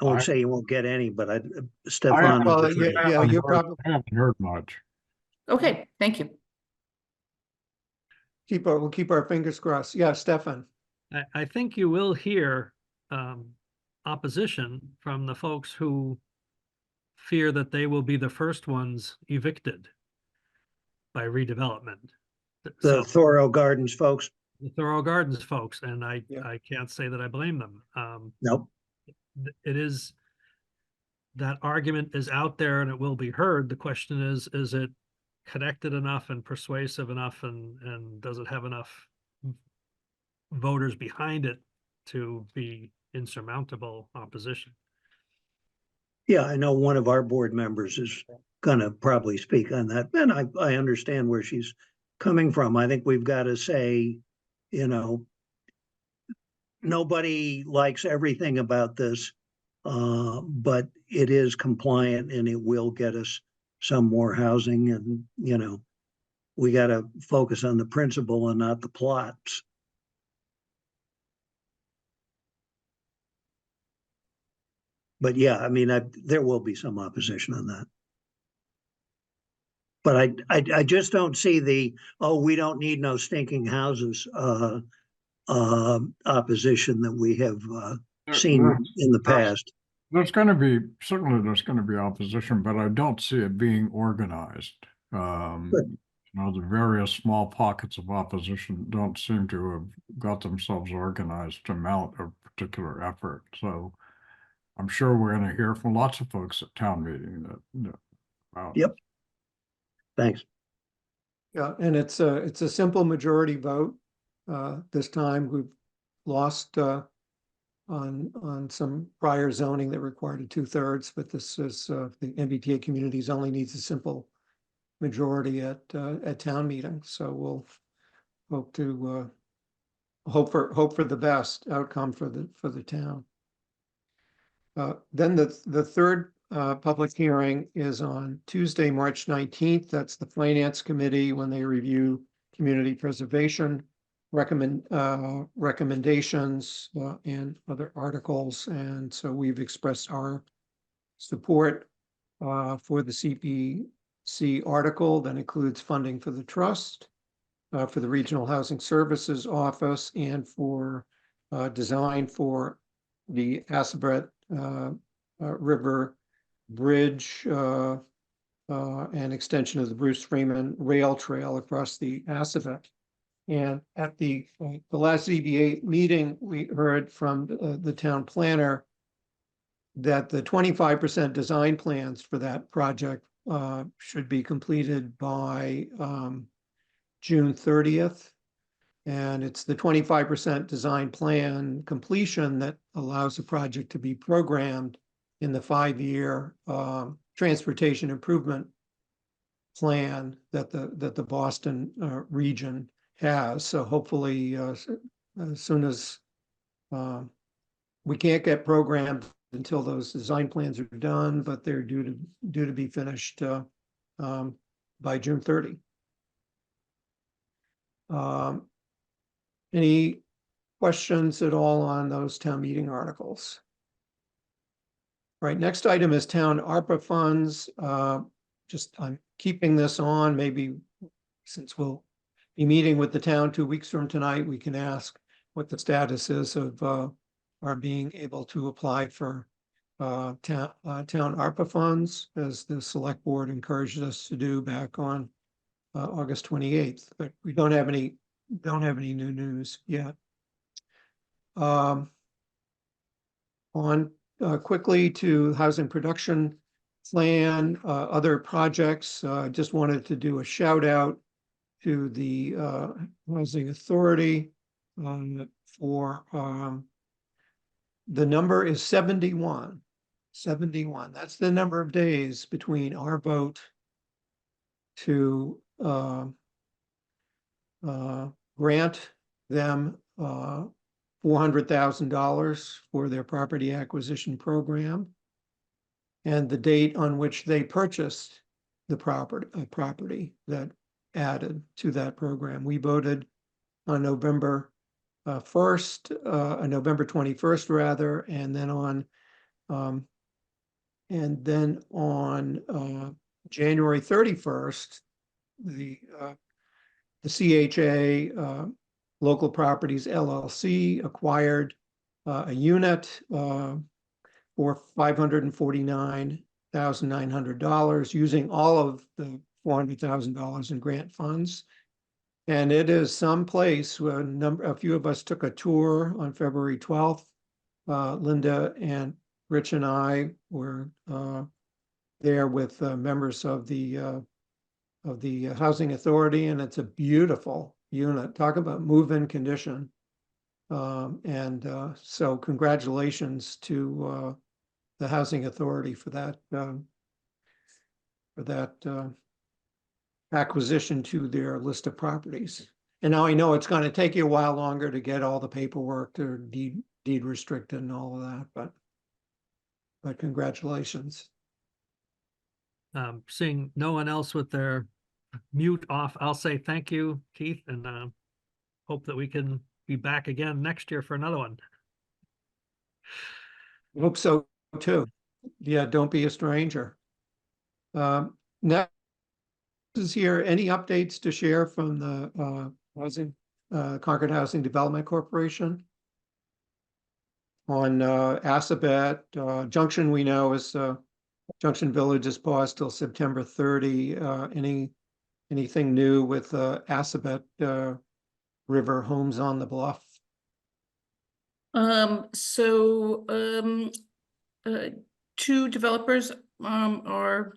I won't I- say you won't get any, but Stefan. Well, would prefer- yeah, you're probably I haven't heard much. Okay, thank you. we'll keep our fingers crossed. Yeah, Stefan. I think you will hear opposition from the folks who fear that they will be the first ones evicted by redevelopment. The So, Thoreau Gardens folks. the Thoreau Gardens folks, and I Yeah. can't say that I blame them. Nope. It is, that argument is out there and it will be heard. The question is it connected enough and persuasive enough, and does it have enough voters behind it to be insurmountable opposition? Yeah, I know one of our board members is gonna probably speak on that, and I understand where she's coming from. I think we've got to say, nobody likes everything about this, but it is compliant and it will get us some more housing, and we got to focus on the principle and not the plots. But yeah, I mean, there will be some opposition on that. But I just don't see we don't need no stinking houses opposition that we have seen in the past. There's going to be opposition, but I don't see it being organized. Good. The various small pockets of opposition don't seem to have got themselves organized to mount a particular effort. So I'm sure we're going to hear from lots of folks at town meeting that. Yep. Thanks. Yeah, and it's a simple majority vote. This time we've lost on some prior zoning that required a 2/3, but this is the MBTA communities only needs a simple majority at town meeting. So we'll hope to hope for the best outcome for the town. Then the third public hearing is on Tuesday, March 19th. That's the Finance Committee when they review community preservation recommendations and other articles. And so we've expressed our support for the CPC article that includes funding for the trust, for the Regional Housing Services Office, and for design for the Assabet River Bridge and extension of the Bruce Freeman Rail Trail across the Assabet. And at the last ZBA meeting, we heard from the town planner that the 25% design plans for that project should be completed by June 30th. And it's the 25% design plan completion that allows the project to be programmed in the 5-year transportation improvement plan that the Boston region has. So hopefully, as soon as we can't get programmed until those design plans are done, but they're due to be finished by June 30. Any questions at all on those town meeting articles? Right, next item is town ARPA funds. I'm keeping this on, maybe since we'll be meeting with the town 2 weeks from tonight, we can ask what the status is of our being able to apply for town ARPA funds, as the select board encouraged us to do back on August 28th. But we don't have any new news yet. On quickly to housing production plan, other projects. Just wanted to do a shout out to the Housing Authority for the number is 71. 71. That's the number of days between our vote to grant them $400,000 for their property acquisition program, and the date on which they purchased the property that added to that program. We voted on November 21st rather, and then on January 31st, the CHA Local Properties LLC acquired a unit for $549,900 using all of the $400,000 in grant funds. And it is someplace where a few of us took a tour on February 12th. Linda and Rich and I were there with members of the Housing Authority, and it's a beautiful unit. Talk about move-in condition. So congratulations to the Housing Authority for that acquisition to their list of properties. And now I know it's going to take you a while longer to get all the paperwork to deed restricted and all of that, but congratulations. Seeing no one else with their mute off, I'll say thank you, Keith, and hope that we can be back again next year for another one. I hope so too. Yeah, don't be a stranger. Next is here, any updates to share from the Concord Housing Development Corporation? On Assabet, Junction, we know is Junction Village is paused till September 30. Anything new with Assabet River Homes on the Bluff? Two developers are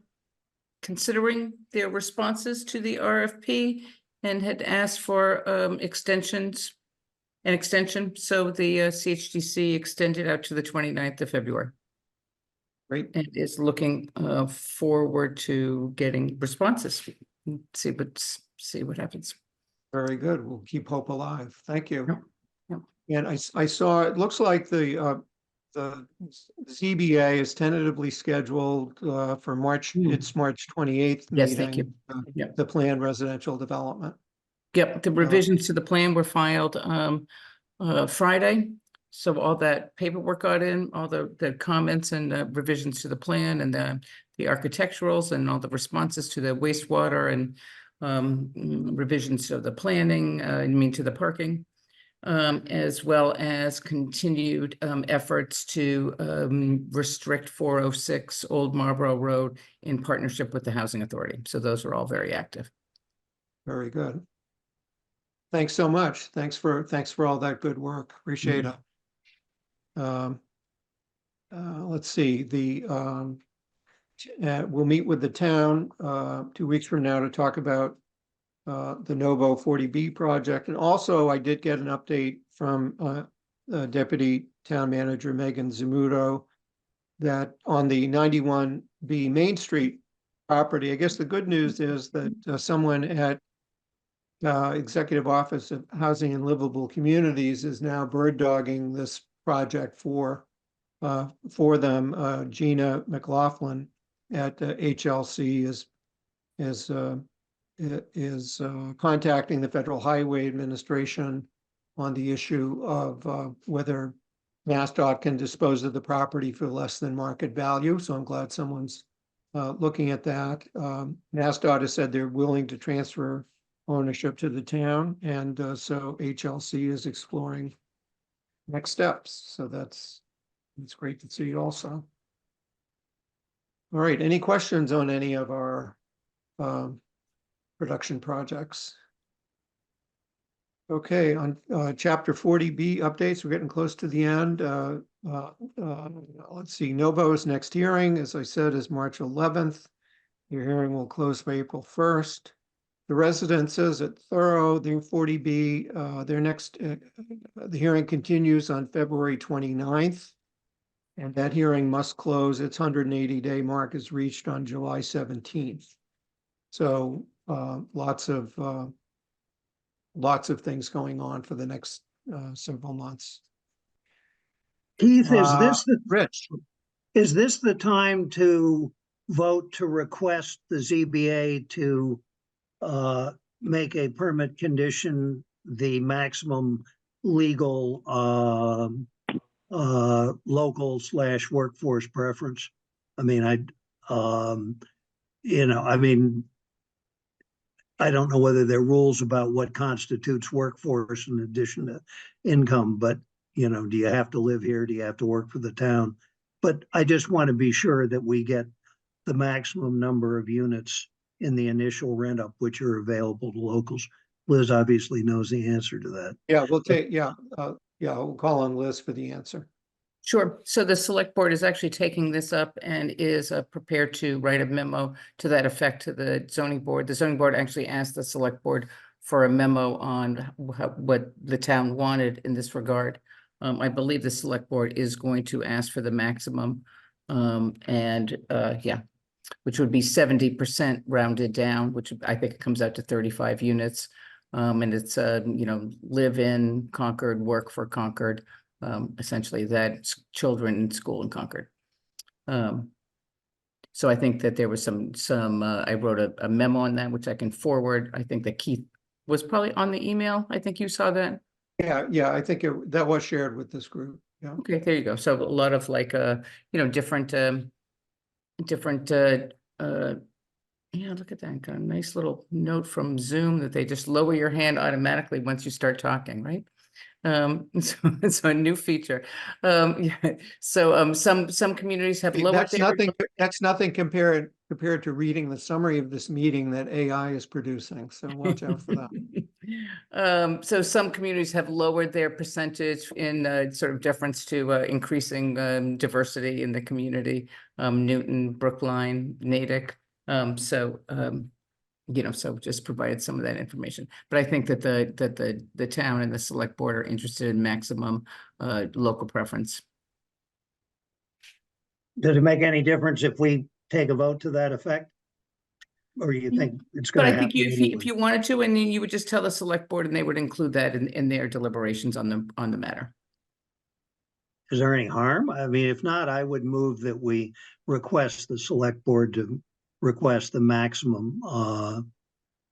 considering their responses to the RFP and had asked for an extension. So the CHDC extended out to the 29th of February. Great. And is looking forward to getting responses. See what happens. Very good. We'll keep hope alive. Thank you. Yep. And I saw, it looks like the ZBA is tentatively scheduled for March, its March 28th Yes, meeting. thank you. Yep. The planned residential development. Yep, the revisions to the plan were filed Friday. So all that paperwork got in, all the comments and revisions to the plan and the architecturals and all the responses to the wastewater and revisions to the planning, I mean to the parking, as well as continued efforts to restrict 406 Old Marlborough Road in partnership with the Housing Authority. So those are all very active. Very good. Thanks so much. Thanks for all that good work. Appreciate it. Let's see, we'll meet with the town 2 weeks from now to talk about the Novo 40B project. And also I did get an update from Deputy Town Manager Megan Zamuto that on the 91B Main Street property, I guess the good news is that someone at Executive Office of Housing and Livable Communities is now bird dogging this project for them. Gina McLaughlin at HLC is contacting the Federal Highway Administration on the issue of whether MassDOT can dispose of the property for less than market value. So I'm glad someone's looking at that. MassDOT has said they're willing to transfer ownership to the town, and so HLC is exploring next steps. So it's great to see also. All right, any questions on any of our production projects? Okay, on chapter 40B updates, we're getting close to the end. Let's see, Novo's next hearing, as I said, is March 11th. Your hearing will close by April 1st. The residences at Thorough, their 40B, their next, the hearing continues on February 29th. And that hearing must close, its 180-day mark is reached on July 17th. So lots of things going on for the next several months. Keith, Rich? is this the time to vote to request the ZBA to make a permit condition the maximum legal local/workforce preference? I mean, I don't know whether there are rules about what constitutes workforce in addition to income, but do you have to live here? Do you have to work for the town? But I just want to be sure that we get the maximum number of units in the initial rent up, which are available to locals. Liz obviously knows the answer to that. Yeah, we'll call on Liz for the answer. Sure. So the select board is actually taking this up and is prepared to write a memo to that effect to the zoning board. The zoning board actually asked the select board for a memo on what the town wanted in this regard. I believe the select board is going to ask for the maximum which would be 70% rounded down, which I think it comes out to 35 units. And it's, live in Concord, work for Concord. Essentially that's children in school in Concord. So I think that there was I wrote a memo on that, which I can forward. I think that Keith was probably on the email. I think you saw that. Yeah, I think that was shared with this group. Yeah. Okay, there you go. So a lot of different yeah, look at that. Got a nice little note from Zoom that they just lower your hand automatically once you start talking, right? So it's a new feature. Yeah. So some communities have lowered that's nothing compared to reading the summary of this meeting that AI is producing. So watch out for that. So some communities have lowered their percentage in sort of deference to increasing diversity in the community. Newton, Brookline, Natick. So just provided some of that information. But I think that the town and the select board are interested in maximum local preference. Does it make any difference if we take a vote to that effect? Or you think it's But going to I think happen if anyway? you wanted to, and then you would just tell the select board and they would include that in their deliberations on the matter. Is there any harm? I mean, if not, I would move that we request the select board to request the maximum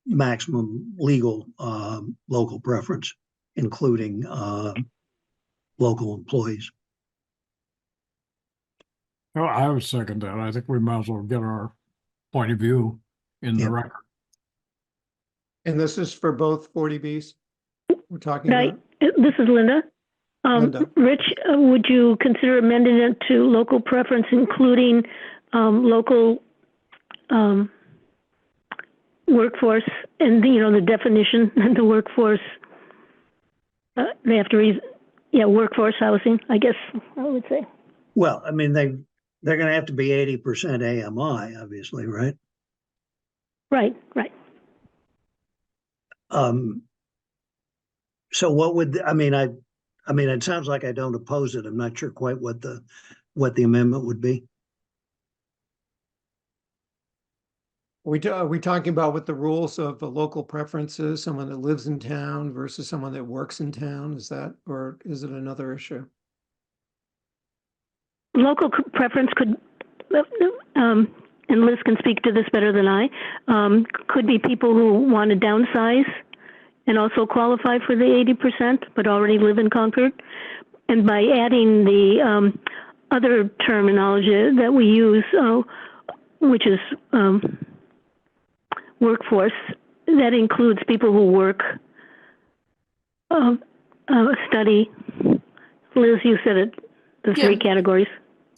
maximum legal, local preference, including, local employees. Well, I would second that. I think we might as well get our point of view in the Yep. record. And this is for both 40Bs we're talking Right, about? this is Linda. Linda. Rich, would you consider amending it to local preference, including, local, workforce and, the definition, the workforce? They have to workforce housing, I guess I would say. Well, I mean, they're gonna have to be 80% AMI, obviously, right? Right. So what would, I mean, it sounds like I don't oppose it. I'm not sure quite what the amendment would be. Are we talking about what the rules of the local preferences, someone that lives in town versus someone that works in town? Is that, or is it another issue? Local preference could, and Liz can speak to this better than I, could be people who want to downsize and also qualify for the 80%, but already live in Concord. And by adding the other terminology that we use, which is workforce, that includes people who work, study. Liz, you said it, the three Yeah. categories.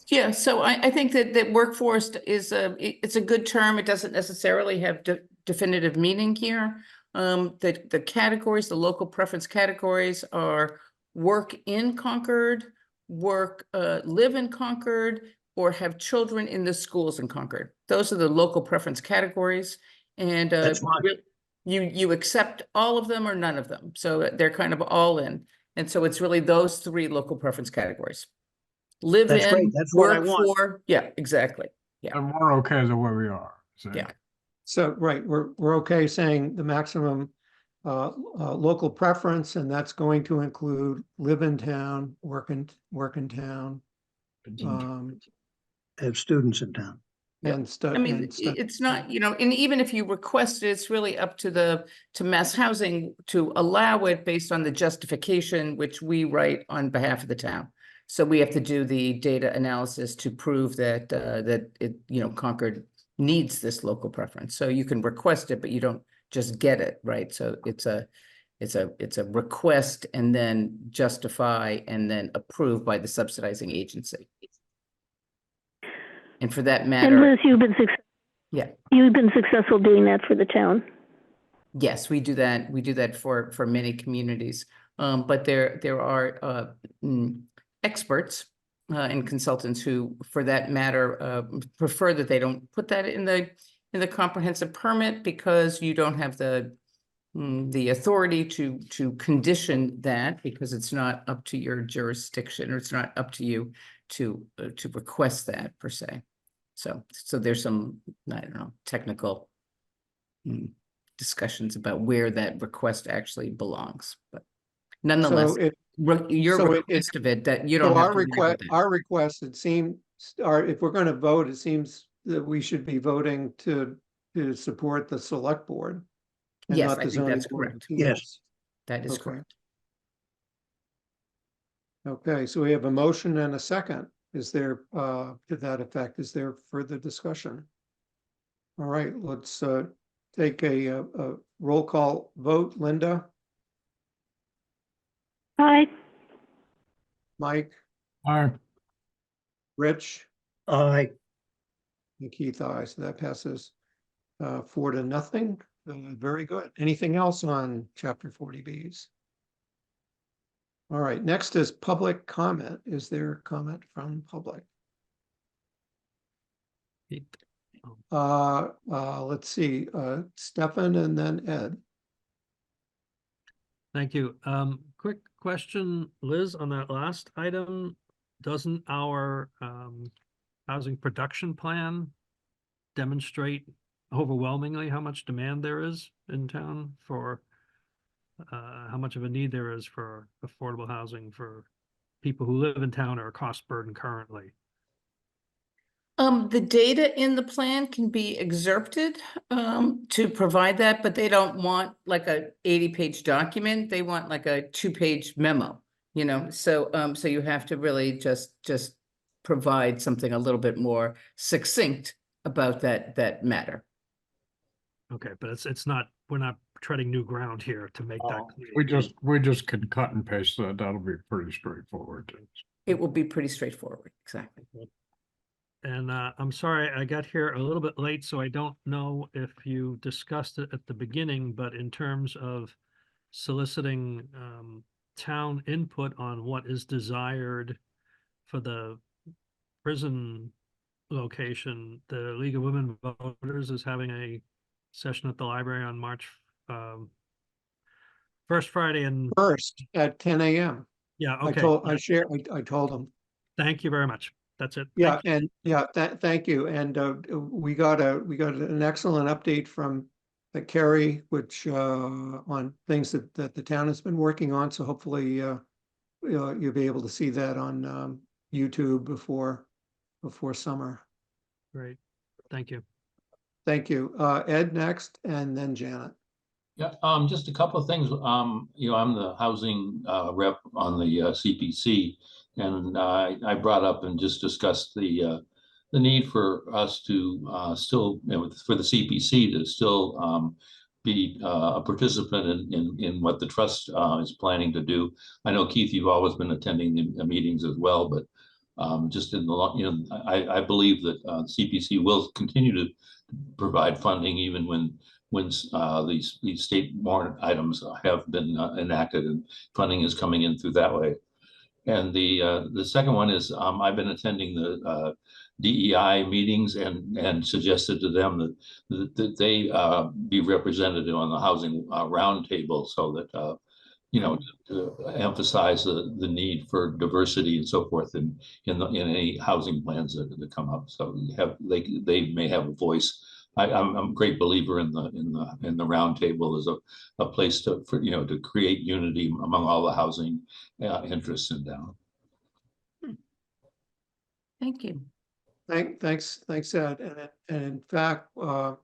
Yeah, so I think that workforce is it's a good term. It doesn't necessarily have definitive meaning here. The categories, the local preference categories are work in Concord, live in Concord, or have children in the schools in Concord. Those are the local preference categories. And That's fine. you accept all of them or none of them. So they're kind of all in. And so it's really those three local preference categories. Live That's great. in, That's what I work want. for, yeah, exactly. And we're okay the way we are. So. Yeah. So, right, we're okay saying the maximum local preference, and that's going to include live in town, work in town, Have students in town. and I mean, it's not, and even if you request it, it's really up to Mass Housing to allow it based on the justification, which we write on behalf of the town. So we have to do the data analysis to prove that Concord needs this local preference. So you can request it, but you don't just get it, right? So it's a request and then justify and then approved by the subsidizing agency. And for that matter. And Liz, you've been successful doing that for the town. Yes, we do that. We do that for many communities. But there are experts and consultants who, for that matter, prefer that they don't put that in the comprehensive permit because you don't have the authority to condition that because it's not up to your jurisdiction or it's not up to you to request that per se. So there's some, I don't know, technical discussions about where that request actually belongs, but nonetheless, your request of it that you don't have to worry about that. Our request, it seems, if we're going to vote, it seems that we should be voting to support the select board. And Yes, not I the think zoning that's board of correct. appeals. Yes. That is Okay. correct. Okay, so we have a motion and a second. Is there, to that effect, is there further discussion? All right, let's take a roll call vote. Linda, Aye. Mike, All right. Rich, I and Keith, aye. So that passes 4-0. Very good. Anything else on chapter 40Bs? All right, next is public comment. Is there comment from public? Let's see, Stefan and then Ed. Thank you. Quick question, Liz, on that last item. Doesn't our housing production plan demonstrate overwhelmingly how much demand there is in town for how much of a need there is for affordable housing for people who live in town or a cost burden currently? The data in the plan can be excerpted to provide that, but they don't want like a 80-page document. They want like a 2-page memo, you know, so so you have to really just provide something a little bit more succinct about that matter. Okay, but it's not, we're not treading new ground here to make that clear. We just can cut and paste that. That'll be pretty straightforward. It will be pretty straightforward, exactly. And I'm sorry, I got here a little bit late, so I don't know if you discussed it at the beginning, but in terms of soliciting town input on what is desired for the prison location, the League of Women Voters is having a session at the library on March first Friday, and First at 10 a.m. yeah, I okay. told, I told them. Thank you very much. That's it. Yeah, Thank you. and yeah, thank you. And we got an excellent update from Kerry, which on things that the town has been working on. So hopefully you'll be able to see that on YouTube before summer. Great. Thank you. Thank you. Ed next, and then Janet. Yeah, just a couple of things. You know, I'm the housing rep on the CPC, and I brought up and just discussed the need for us to still, you know, for the CPC to still be a participant in what the trust is planning to do. I know, Keith, you've always been attending the meetings as well, but just in the long, you know, I believe that CPC will continue to provide funding even when these state warrant items have been enacted and funding is coming in through that way. And the second one is I've been attending the DEI meetings and suggested to them that they be represented on the housing roundtable so that you know, to emphasize the need for diversity and so forth in any housing plans that come up. So they may have a voice. I'm a great believer in the roundtable as a place to to create unity among all the housing interests in town. Thank you. Thanks, Ed. And in fact,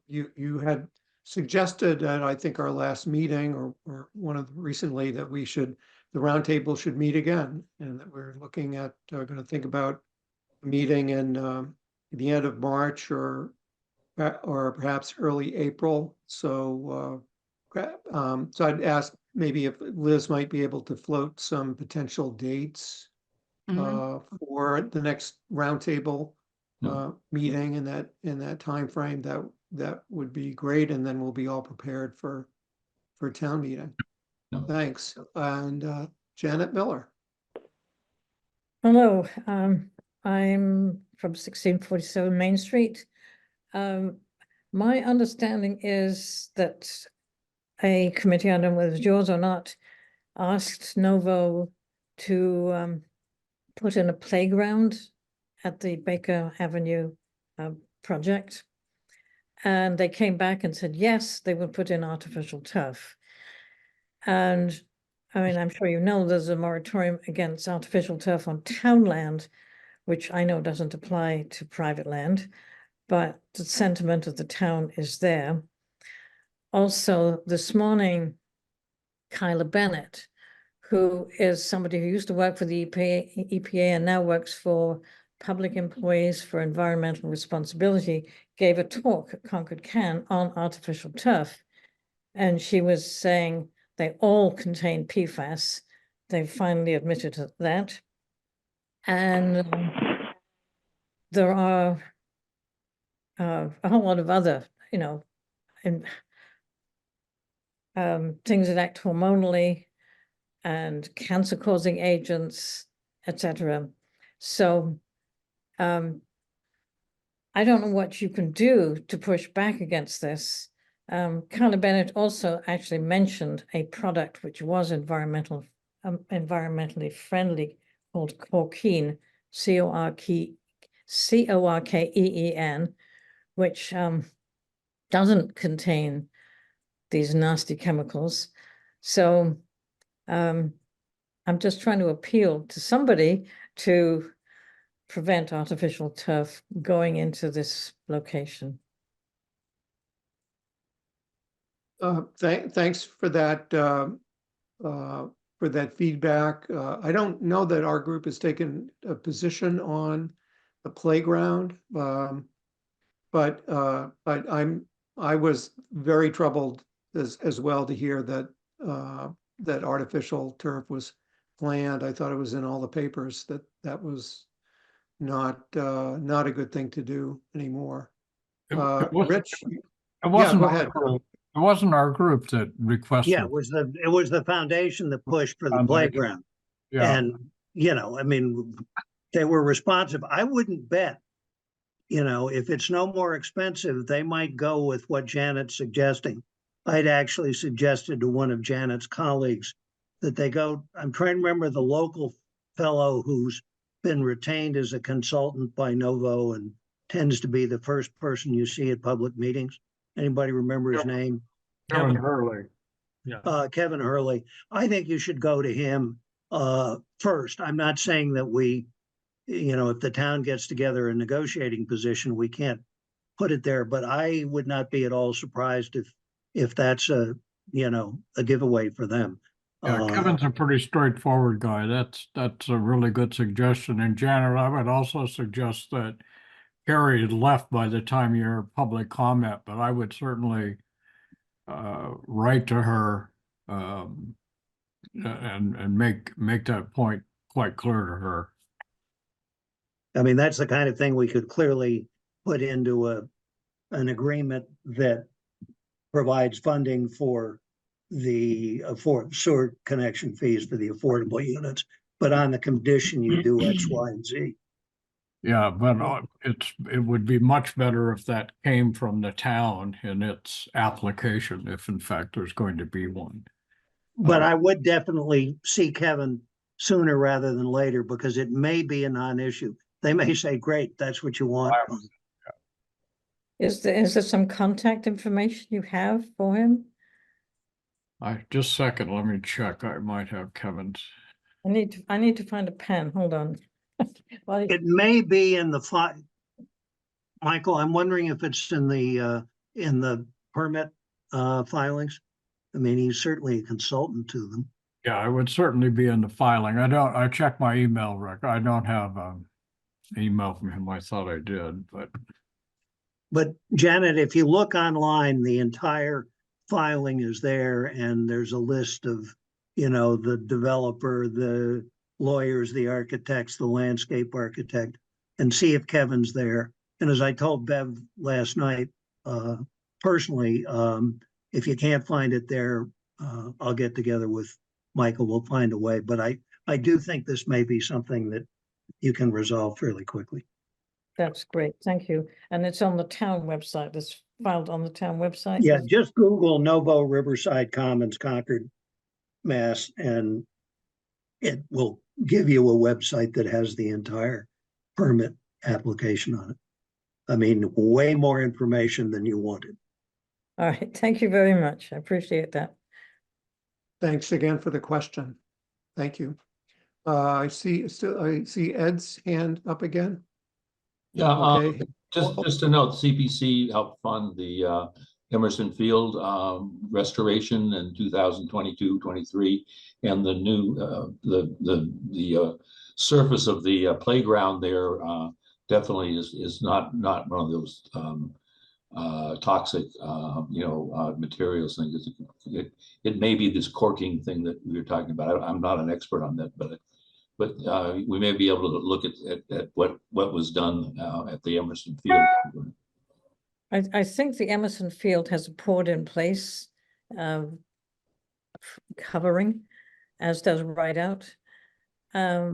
you had suggested at I think our last meeting or one of recently that the roundtable should meet again, and that we're looking at going to think about meeting in the end of March or perhaps early April. So so I'd ask maybe if Liz might be able to float some potential dates for the next roundtable meeting in that time frame. That would be great, and then we'll be all prepared for town meeting. No. Thanks. And Janet Miller. Hello, I'm from 1647 Main Street. My understanding is that a committee, I don't know whether it's yours or not, asked Novo to put in a playground at the Baker Avenue project. And they came back and said, yes, they would put in artificial turf. And I mean, I'm sure you know there's a moratorium against artificial turf on town land, which I know doesn't apply to private land, but the sentiment of the town is there. Also, this morning, Kyla Bennett, who is somebody who used to work for the EPA and now works for Public Employees for Environmental Responsibility, gave a talk at Concord Can on artificial turf. And she was saying they all contain PFAS. They finally admitted to that. And there are a whole lot of other, things that act hormonally and cancer-causing agents, etc. So I don't know what you can do to push back against this. Carla Bennett also actually mentioned a product which was environmentally friendly called Corkeen, Corkeen, which doesn't contain these nasty chemicals. So I'm just trying to appeal to somebody to prevent artificial turf going into this location? Thanks for that feedback. I don't know that our group has taken a position on the playground. But I was very troubled as well to hear that that artificial turf was planned. I thought it was in all the papers that was not a good thing to do anymore. Rich, It wasn't go our ahead. group. It wasn't our group that requested. Yeah, it was the foundation that pushed for the Foundation. playground. Yeah, And, I mean, they were responsive. I wouldn't bet, if it's no more expensive, they might go with what Janet's suggesting. I'd actually suggested to one of Janet's colleagues that they go, I'm trying to remember the local fellow who's been retained as a consultant by Novo and tends to be the first person you see at public meetings. Anybody remember his name? Kevin Hurley. Yeah. Kevin Hurley. I think you should go to him first. I'm not saying that we, if the town gets together a negotiating position, we can't put it there, but I would not be at all surprised if that's a giveaway for them. Yeah, Kevin's a pretty straightforward guy. That's a really good suggestion. And Janet, I would also suggest that Carrie had left by the time your public comment, but I would certainly write to her and make that point quite clear to her. I mean, that's the kind of thing we could clearly put into an agreement that provides funding for the sewer connection fees for the affordable units, but on the condition you do X, Y, and Z. Yeah, but it would be much better if that came from the town in its application, if in fact there's going to be one. But I would definitely see Kevin sooner rather than later, because it may be a non-issue. They may say, great, that's what you want. Is there some contact information you have for him? Just a second, let me check. I might have Kevin's. I need to find a pen. Hold on. Well, It may be in the file. Michael, I'm wondering if it's in the permit filings. I mean, he's certainly a consultant to them. Yeah, it would certainly be in the filing. I checked my email record. I don't have an email from him. I thought I did, but. But Janet, if you look online, the entire filing is there, and there's a list of, the developer, the lawyers, the architects, the landscape architect, and see if Kevin's there. And as I told Bev last night, personally, if you can't find it there, I'll get together with Michael. We'll find a way. But I do think this may be something that you can resolve fairly quickly. that's great. Thank you. And it's on the town website. It's filed on the town website. Yeah, just Google Novo Riverside Commons, Concord, Mass, and it will give you a website that has the entire permit application on it. I mean, way more information than you wanted. All right. Thank you very much. I appreciate that. Thanks again for the question. Thank you. I see Ed's hand up again. Yeah, Okay. just to note, CPC helped fund the Emerson Field restoration in 2022-23, and the new the surface of the playground there definitely is not one of those toxic materials things. It may be this corking thing that we were talking about. I'm not an expert on that, but we may be able to look at what was done at the Emerson Field. I think the Emerson Field has a poured in place covering, as does Rideout,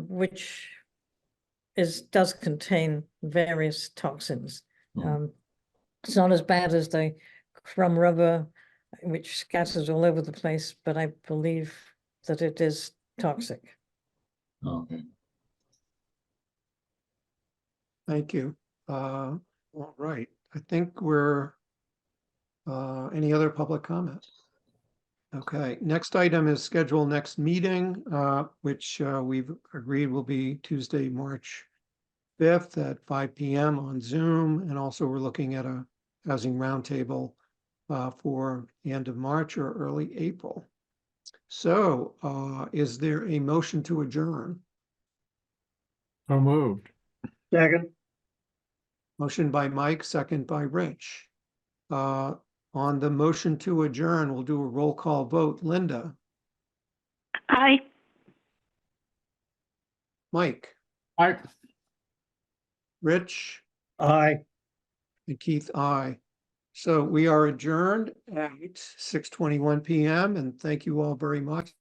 which does contain various toxins. It's not as bad as the crumb rubber, which scatters all over the place, but I believe that it is toxic. Okay. Thank you. All right. I think we're, any other public comments? Okay, next item is schedule next meeting, which we've agreed will be Tuesday, March 5th at 5 p.m. on Zoom. And also we're looking at a housing roundtable for the end of March or early April. So is there a motion to adjourn? So moved. Second, Motion by Mike, second by Rich. On the motion to adjourn, we'll do a roll call vote. Linda, Aye. Mike, Mike? Rich, aye. and Keith, aye. So we are adjourned at 6:21 p.m. and thank you all very much.